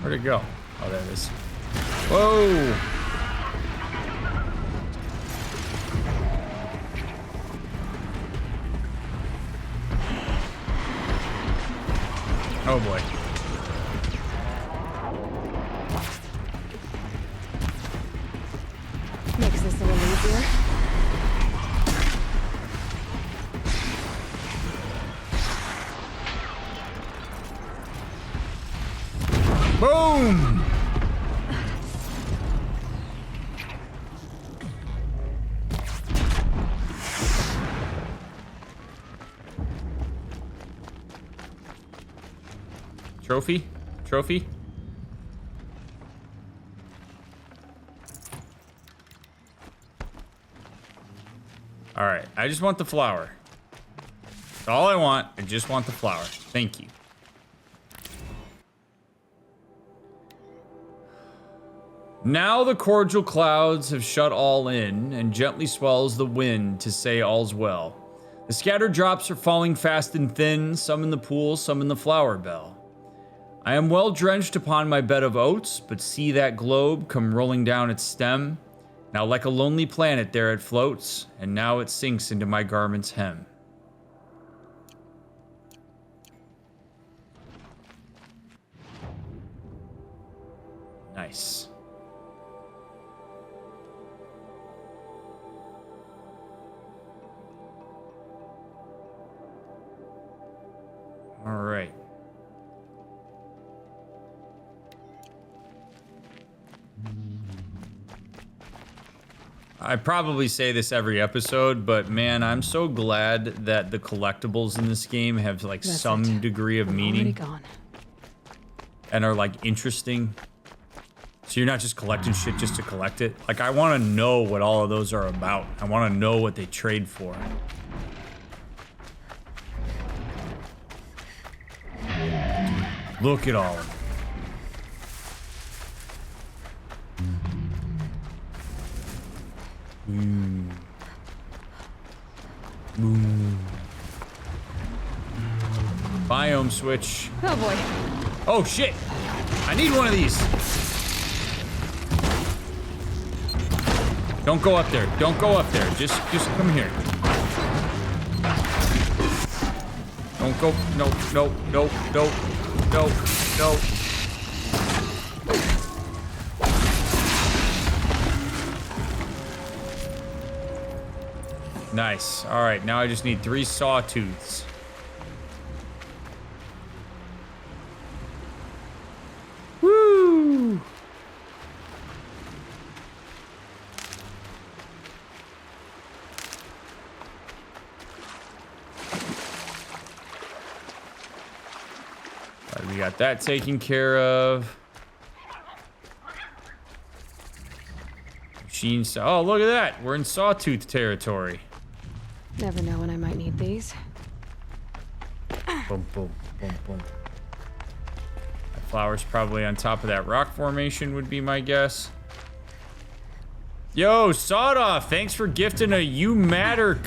S1: Where'd it go? Oh, there it is. Whoa! Oh boy.
S3: Makes this a little easier.
S1: Boom! Trophy? Trophy? All right, I just want the flower. That's all I want. I just want the flower. Thank you. Now the cordial clouds have shut all in, and gently swells the wind to say all's well. The scattered drops are falling fast and thin, some in the pool, some in the flower bell. I am well drenched upon my bed of oats, but see that globe come rolling down its stem. Now like a lonely planet there it floats, and now it sinks into my garment's hem. Nice. All right. I probably say this every episode, but man, I'm so glad that the collectibles in this game have like
S3: That's
S1: some
S3: it.
S1: degree of
S3: I'm
S1: meaning
S3: already gone.
S1: and are like interesting. So you're not just collecting shit just to collect it. Like I want to know what all of those are about. I want to know what they trade for. Look at all of them. Biome switch.
S3: Oh boy.
S1: Oh shit! I need one of these. Don't go up there. Don't go up there. Just come here. Don't go. No, no, no, no, no, no. Nice. All right, now I just need 3 sawtooths. Woo! All right, we got that taken care of. Machine saw. Oh, look at that. We're in sawtooth territory.
S3: Never know when I might need these.
S1: Boom, boom, boom, boom. That flower's probably on top of that rock formation would be my guess. Yo, Sawed Off, thanks for gifting a You Matter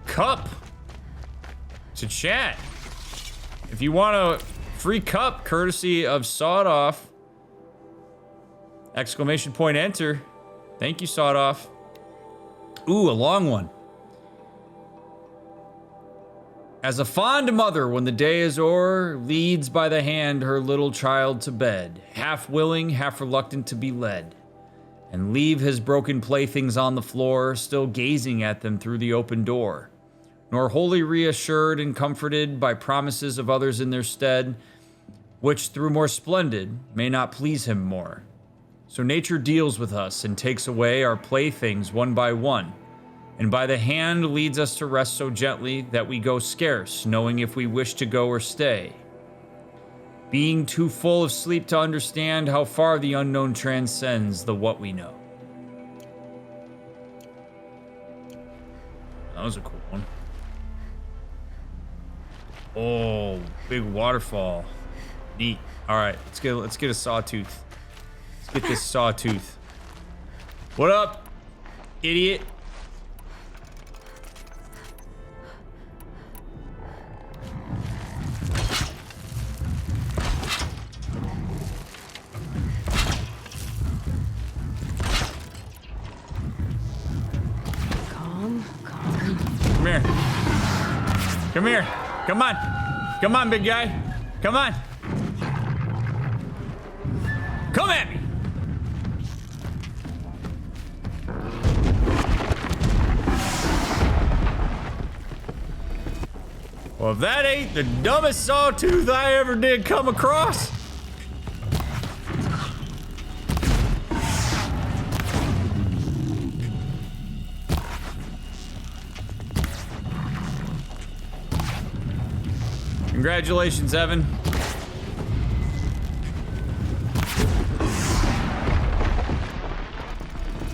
S1: cup to chat. If you want a free cup courtesy of Sawed Off, exclamation point enter. Thank you, Sawed Off. Ooh, a long one. As a fond mother, when the day is o'er, leads by the hand her little child to bed, half willing, half reluctant to be led, and leave his broken playthings on the floor, still gazing at them through the open door, nor wholly reassured and comforted by promises of others in their stead, which through more splendid may not please him more. So nature deals with us and takes away our playthings one by one, and by the hand leads us to rest so gently that we go scarce, knowing if we wish to go or stay. Being too full of sleep to understand how far the unknown transcends the what we know. That was a cool one. Oh, big waterfall. Neat. All right, let's get a sawtooth. Let's get this sawtooth. What up, idiot? Come here. Come here. Come on. Come on, big guy. Come on. Come at me. Well, if that ain't the dumbest sawtooth I ever did come across. Congratulations, Evan.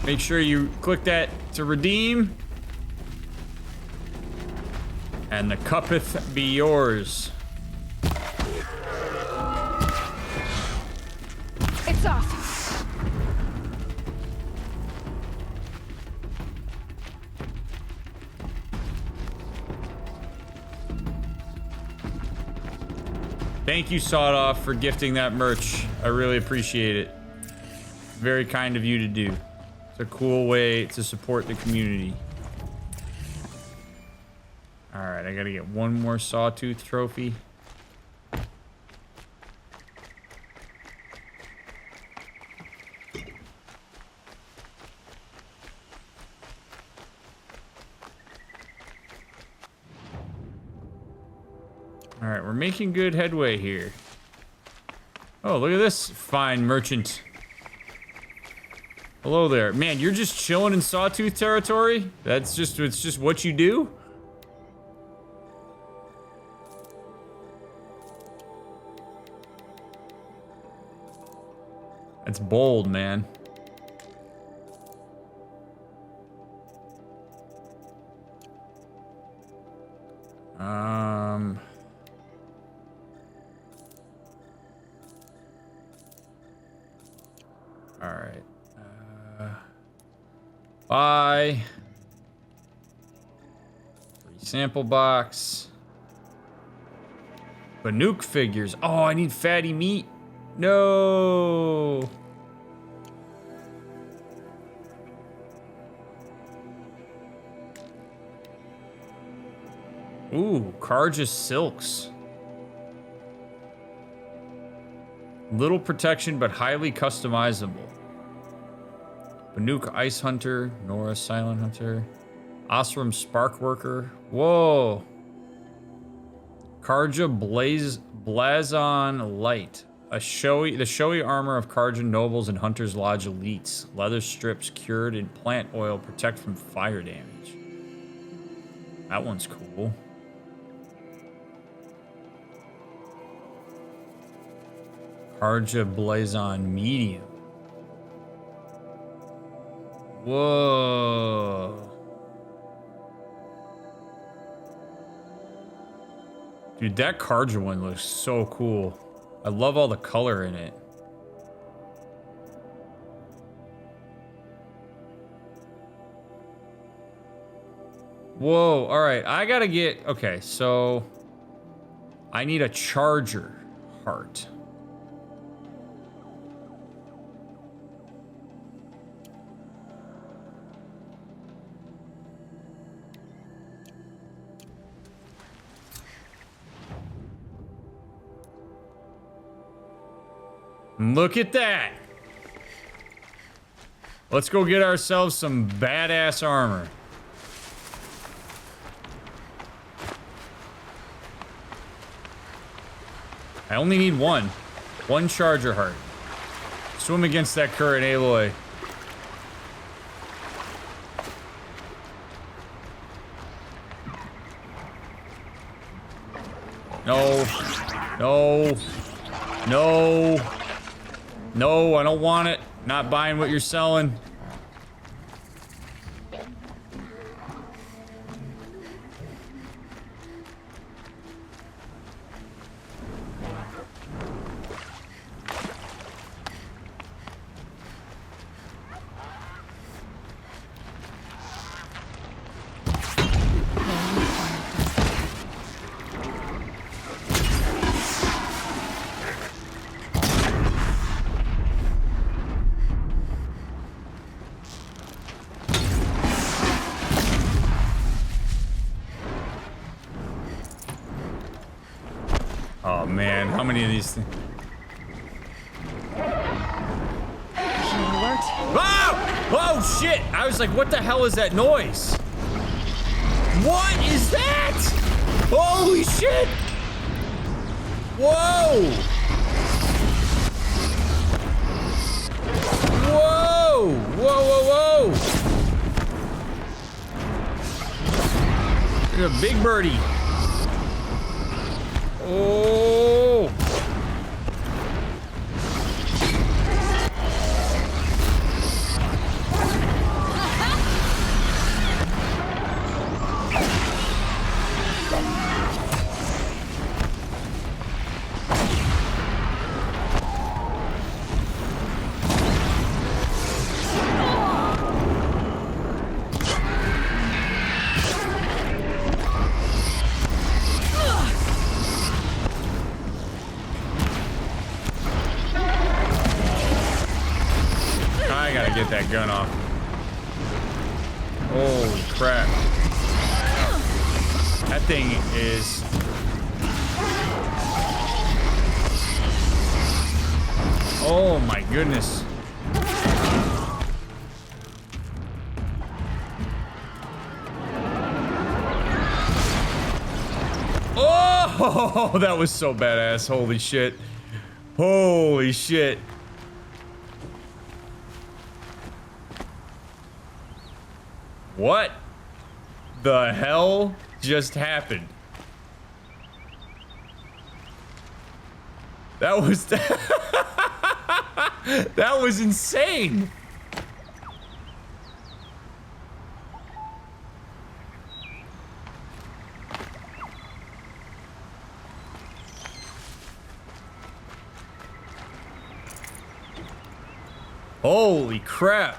S1: Make sure you click that to redeem. And the cuppeth be yours.
S3: It's off.
S1: Thank you, Sawed Off, for gifting that merch. I really appreciate it. Very kind of you to do. It's a cool way to support the community. Alright, I gotta get one more Sawtooth trophy. Alright, we're making good headway here. Oh, look at this fine merchant. Hello there. Man, you're just chilling in Sawtooth territory? It's just what you do? That's bold, man. All right. Bye. Free sample box. Banuk figures. Oh, I need fatty meat. No. Ooh, Karja silks. Little protection, but highly customizable. Banuk Ice Hunter, Nora Silent Hunter, Osram Spark Worker. Whoa. Karja Blazon Light. The showy armor of Karja nobles and Hunter's Lodge elites. Leather strips cured in plant oil protect from fire damage. That one's cool. Karja Blazon Medium. Whoa. Dude, that Karja one looks so cool. I love all the color in it. Whoa, all right, I gotta get, okay, so I need a charger heart. Look at that. Let's go get ourselves some badass armor. I only need one. One charger heart. Swim against that current Aloy. No. No. No. No, I don't want it. Not buying what you're selling. Oh man, how many of these things? Oh! Oh shit! I was like, what the hell is that noise? What is that? Holy shit! Whoa! Whoa! Whoa, whoa, whoa! Look at a big birdie. Oh! gun off. Holy crap. That thing is... Oh my goodness. Oh, that was so badass. Holy shit. Holy shit. What the hell just happened? That was that was insane. Holy crap.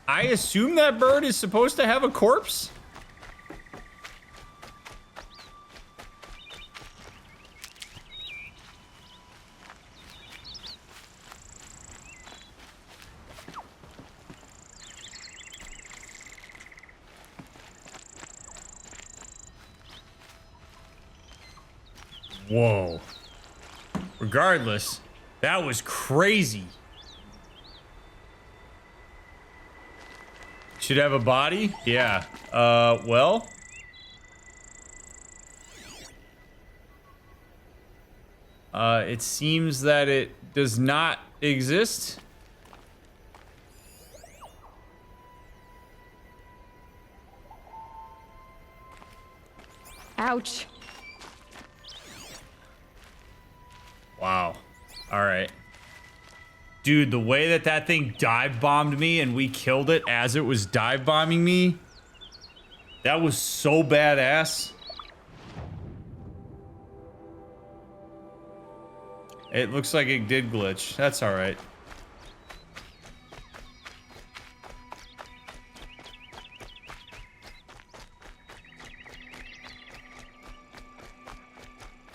S1: I assume that bird is supposed to have a corpse? Whoa. Regardless, that was crazy. Should have a body? Yeah. Well. It seems that it does not exist.
S3: Ouch.
S1: Wow. All right. Dude, the way that that thing dive bombed me and we killed it as it was dive bombing me, that was so badass. It looks like it did glitch. That's all right.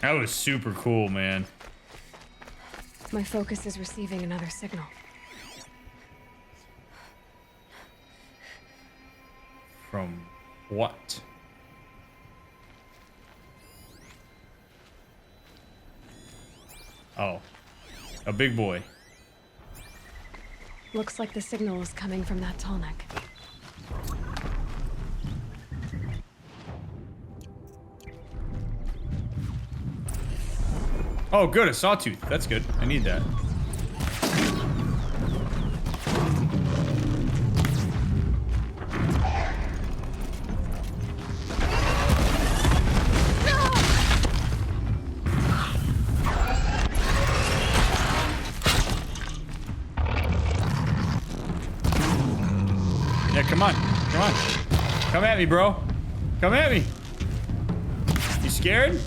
S1: That was super cool, man.
S3: My focus is receiving another signal.
S1: From what? Oh, a big boy.
S3: Looks like the signal is coming from that tall neck.
S1: Oh, good, a sawtooth. That's good. I need that. Yeah, come on. Come on. Come at me, bro. Come at me. You scared?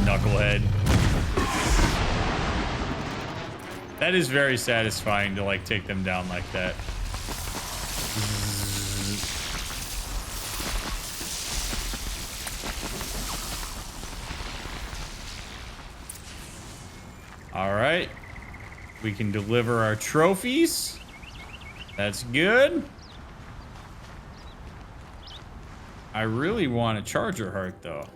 S1: Knucklehead. That is very satisfying to like take them down like that. All right, we can deliver our trophies. That's good. I really want a charger heart though.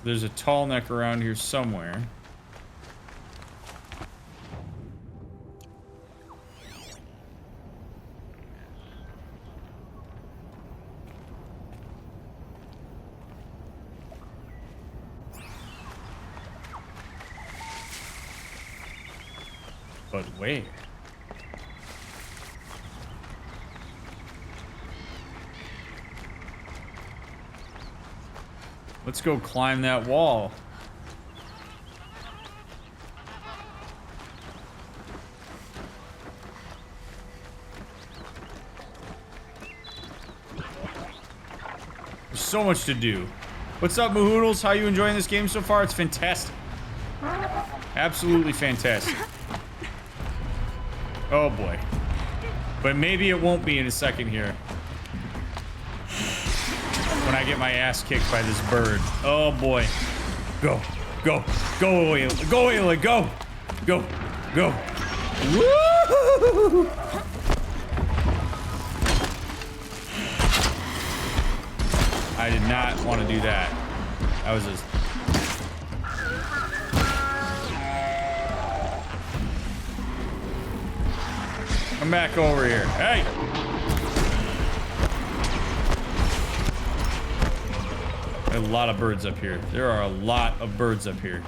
S1: There's a tall neck around here somewhere. But where? Let's go climb that wall. There's so much to do. What's up, Mahoodles? How you enjoying this game so far? It's fantastic. Absolutely fantastic. Oh boy. But maybe it won't be in a second here. When I get my ass kicked by this bird. Oh boy. Go. Go. Go, Aloy. Go, Aloy. Go. Go. Go. Woo! I did not want to do that. That was just... Come back over here. Hey! There are a lot of birds up here. There are a lot of birds up here.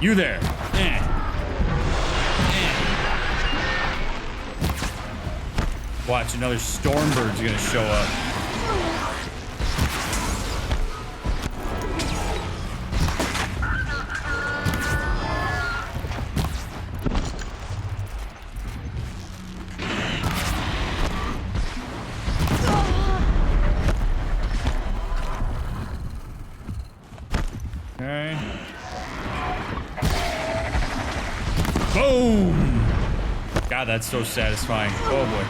S1: You there. Watch, another storm bird's gonna show up. Okay. Boom! God, that's so satisfying. Oh boy.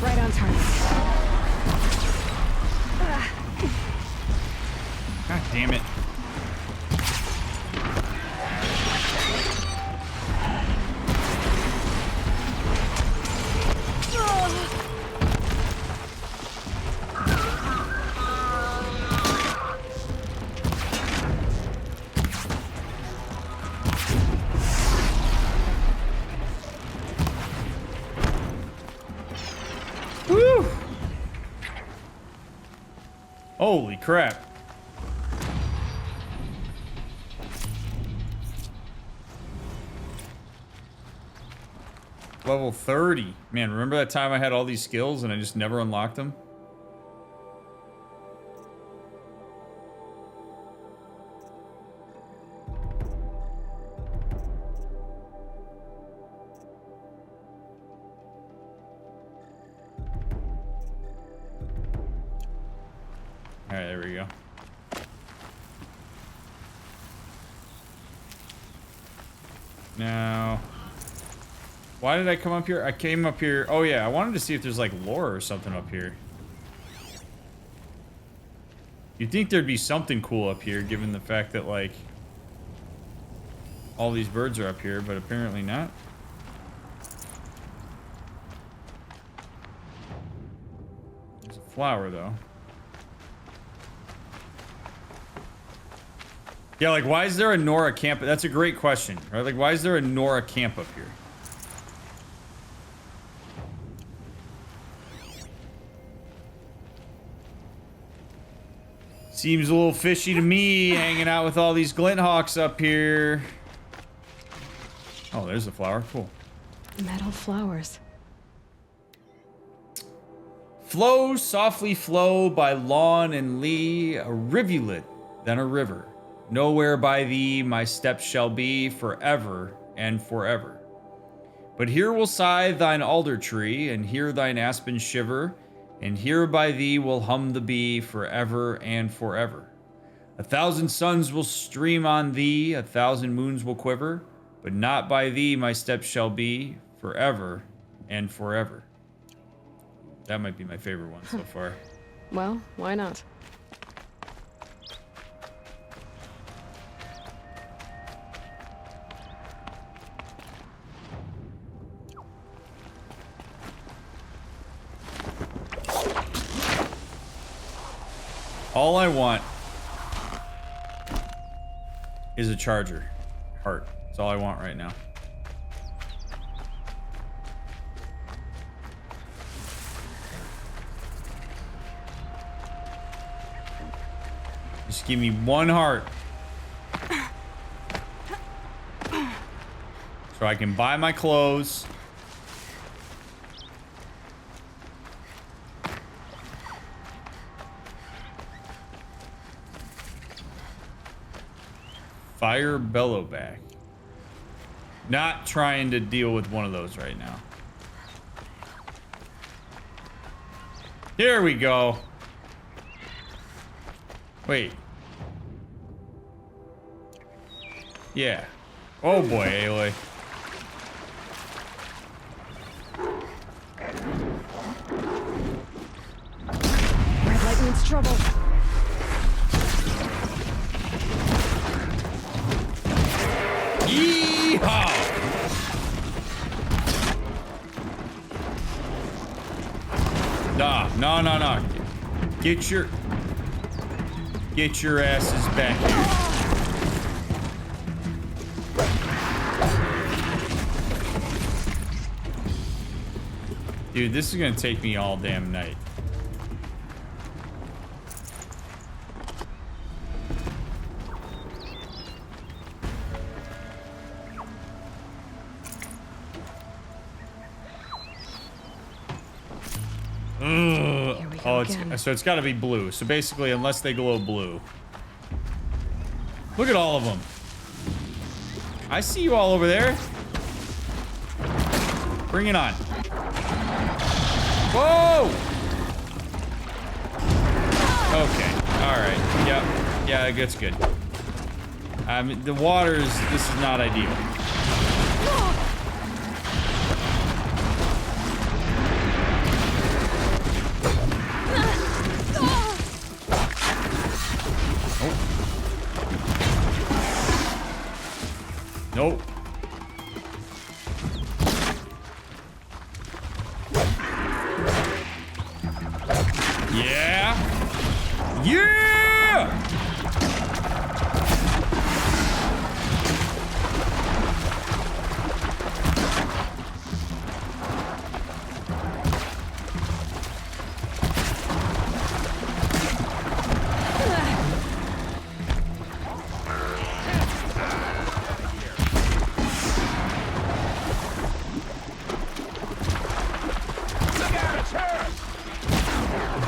S3: Right on target.
S1: God damn it. Woo! Holy crap. Level 30. Man, remember that time I had all these skills and I just never unlocked them? Alright, there we go. Now... Why did I come up here? I came up here... Oh yeah, I wanted to see if there's like lore or something up here. You'd think there'd be something cool up here, given the fact that like... all these birds are up here, but apparently not. There's a flower though. Yeah, like why is there a Nora camp? That's a great question, right? Like why is there a Nora camp up here? Seems a little fishy to me, hanging out with all these Glinthawks up here. Oh, there's a flower. Cool.
S3: Metal flowers.
S1: Flow, softly flow by lawn and lea, a rivulet, then a river. Nowhere by thee my steps shall be forever and forever. But here will sigh thine alder tree, and here thine aspen shiver, and here by thee will hum the bee forever and forever. 1,000 suns will stream on thee, 1,000 moons will quiver, but not by thee my steps shall be forever and forever. That might be my favorite one so far.
S3: Well, why not?
S1: All I want is a charger heart. That's all I want right now. Just give me one heart. So I can buy my clothes. Fire bellowback. Not trying to deal with one of those right now. Here we go. Wait. Yeah. Oh boy, Aloy.
S3: Red light means trouble.
S1: Yeehaw! Nah, no. Get your asses back here. Dude, this is gonna take me all damn night. Oh, so it's got to be blue. So basically, unless they glow blue. Look at all of them. I see you all over there. Bring it on. Whoa! Okay. All right. Yep. Yeah, that's good. The waters. This is not ideal. Nope. Yeah. Yeah.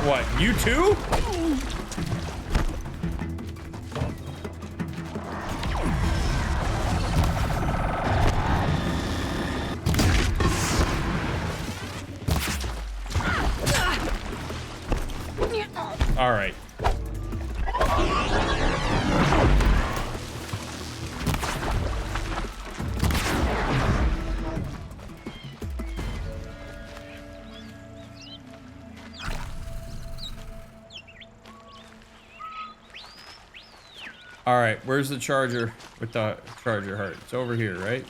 S1: What, you too? All right. All right, where's the charger with the charger heart? It's over here, right?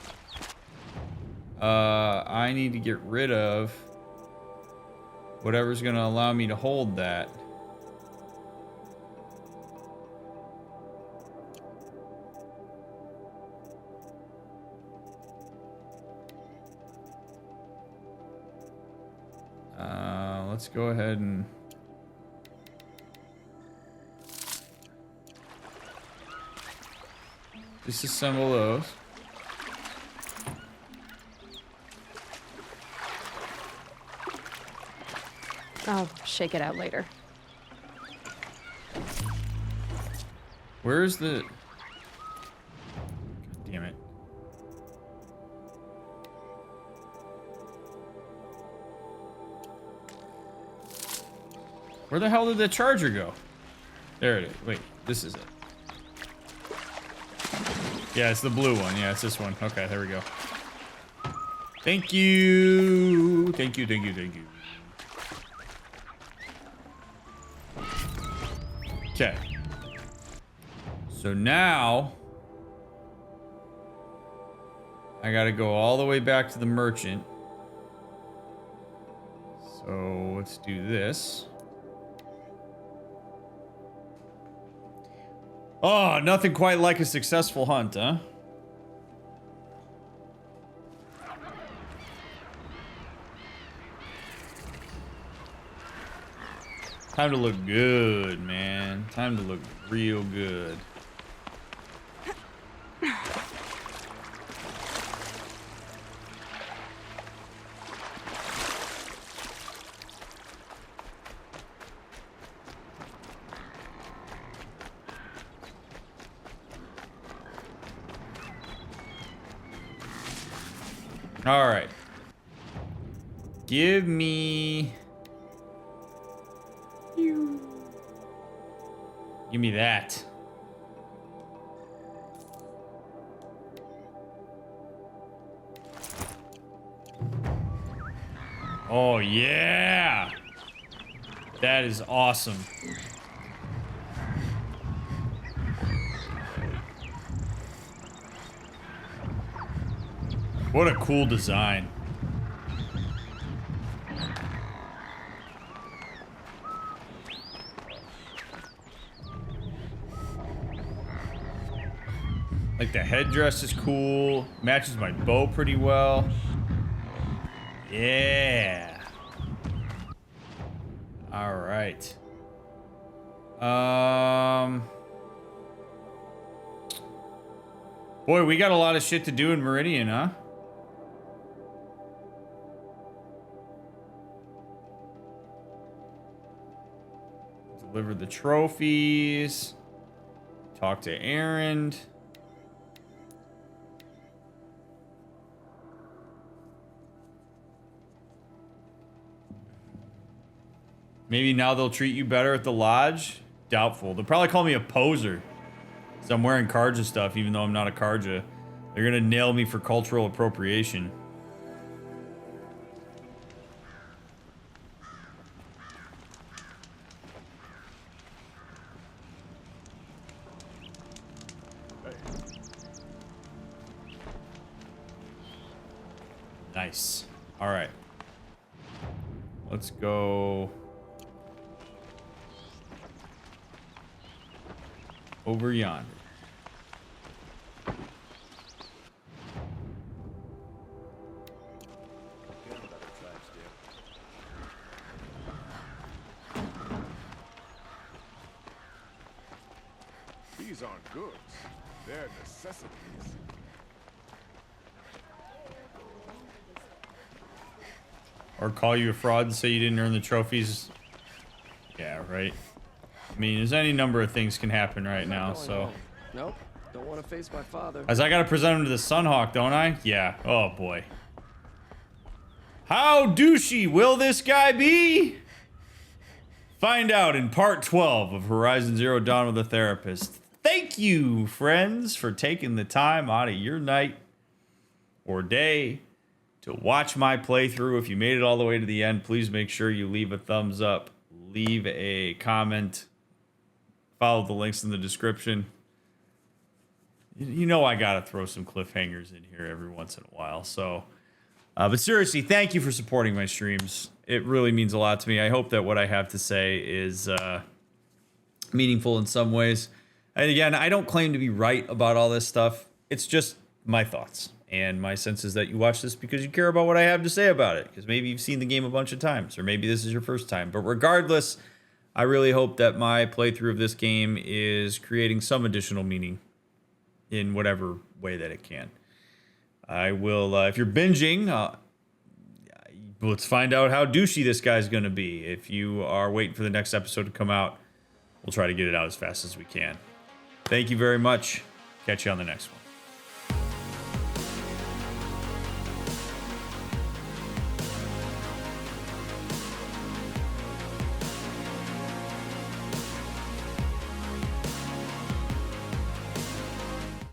S1: I need to get rid of whatever's gonna allow me to hold that. Let's go ahead and disassemble those.
S3: I'll shake it out later.
S1: Where's the... God damn it. Where the hell did the charger go? There it is. Wait, this is it. Yeah, it's the blue one. Yeah, it's this one. Okay, there we go. Thank you. Thank you, thank you, thank you. Okay. So now I gotta go all the way back to the merchant. So let's do this. Oh, nothing quite like a successful hunt, huh? Time to look good, man. Time to look real good. All right. Give me... Give me that. Oh, yeah. That is awesome. What a cool design. Like the headdress is cool. Matches my bow pretty well. Yeah. All right. Boy, we got a lot of shit to do in Meridian, huh? Deliver the trophies. Talk to Errand. Maybe now they'll treat you better at the lodge? Doubtful. They'll probably call me a poser. Because I'm wearing Karja stuff, even though I'm not a Karja. They're gonna nail me for cultural appropriation. Nice. All right. Let's go over yonder.
S2: These aren't goods. They're necessities.
S1: Or call you a fraud and say you didn't earn the trophies. Yeah, right. I mean, there's any number of things can happen right now, so.
S10: Nope, don't want to face my father.
S1: As I gotta present him to the Sunhawk, don't I? Yeah. Oh boy. How douchey will this guy be? Find out in part 12 of Horizon Zero Dawn with a Therapist. Thank you, friends, for taking the time out of your night or day to watch my playthrough. If you made it all the way to the end, please make sure you leave a thumbs up, leave a comment, follow the links in the description. You know I gotta throw some cliffhangers in here every once in a while. So, but seriously, thank you for supporting my streams. It really means a lot to me. I hope that what I have to say is meaningful in some ways. And again, I don't claim to be right about all this stuff. It's just my thoughts. And my sense is that you watch this because you care about what I have to say about it. Because maybe you've seen the game a bunch of times. Or maybe this is your first time. But regardless, I really hope that my playthrough of this game is creating some additional meaning in whatever way that it can. I will, if you're binging, let's find out how douchey this guy's going to be. If you are waiting for the next episode to come out, we'll try to get it out as fast as we can. Thank you very much. Catch you on the next one.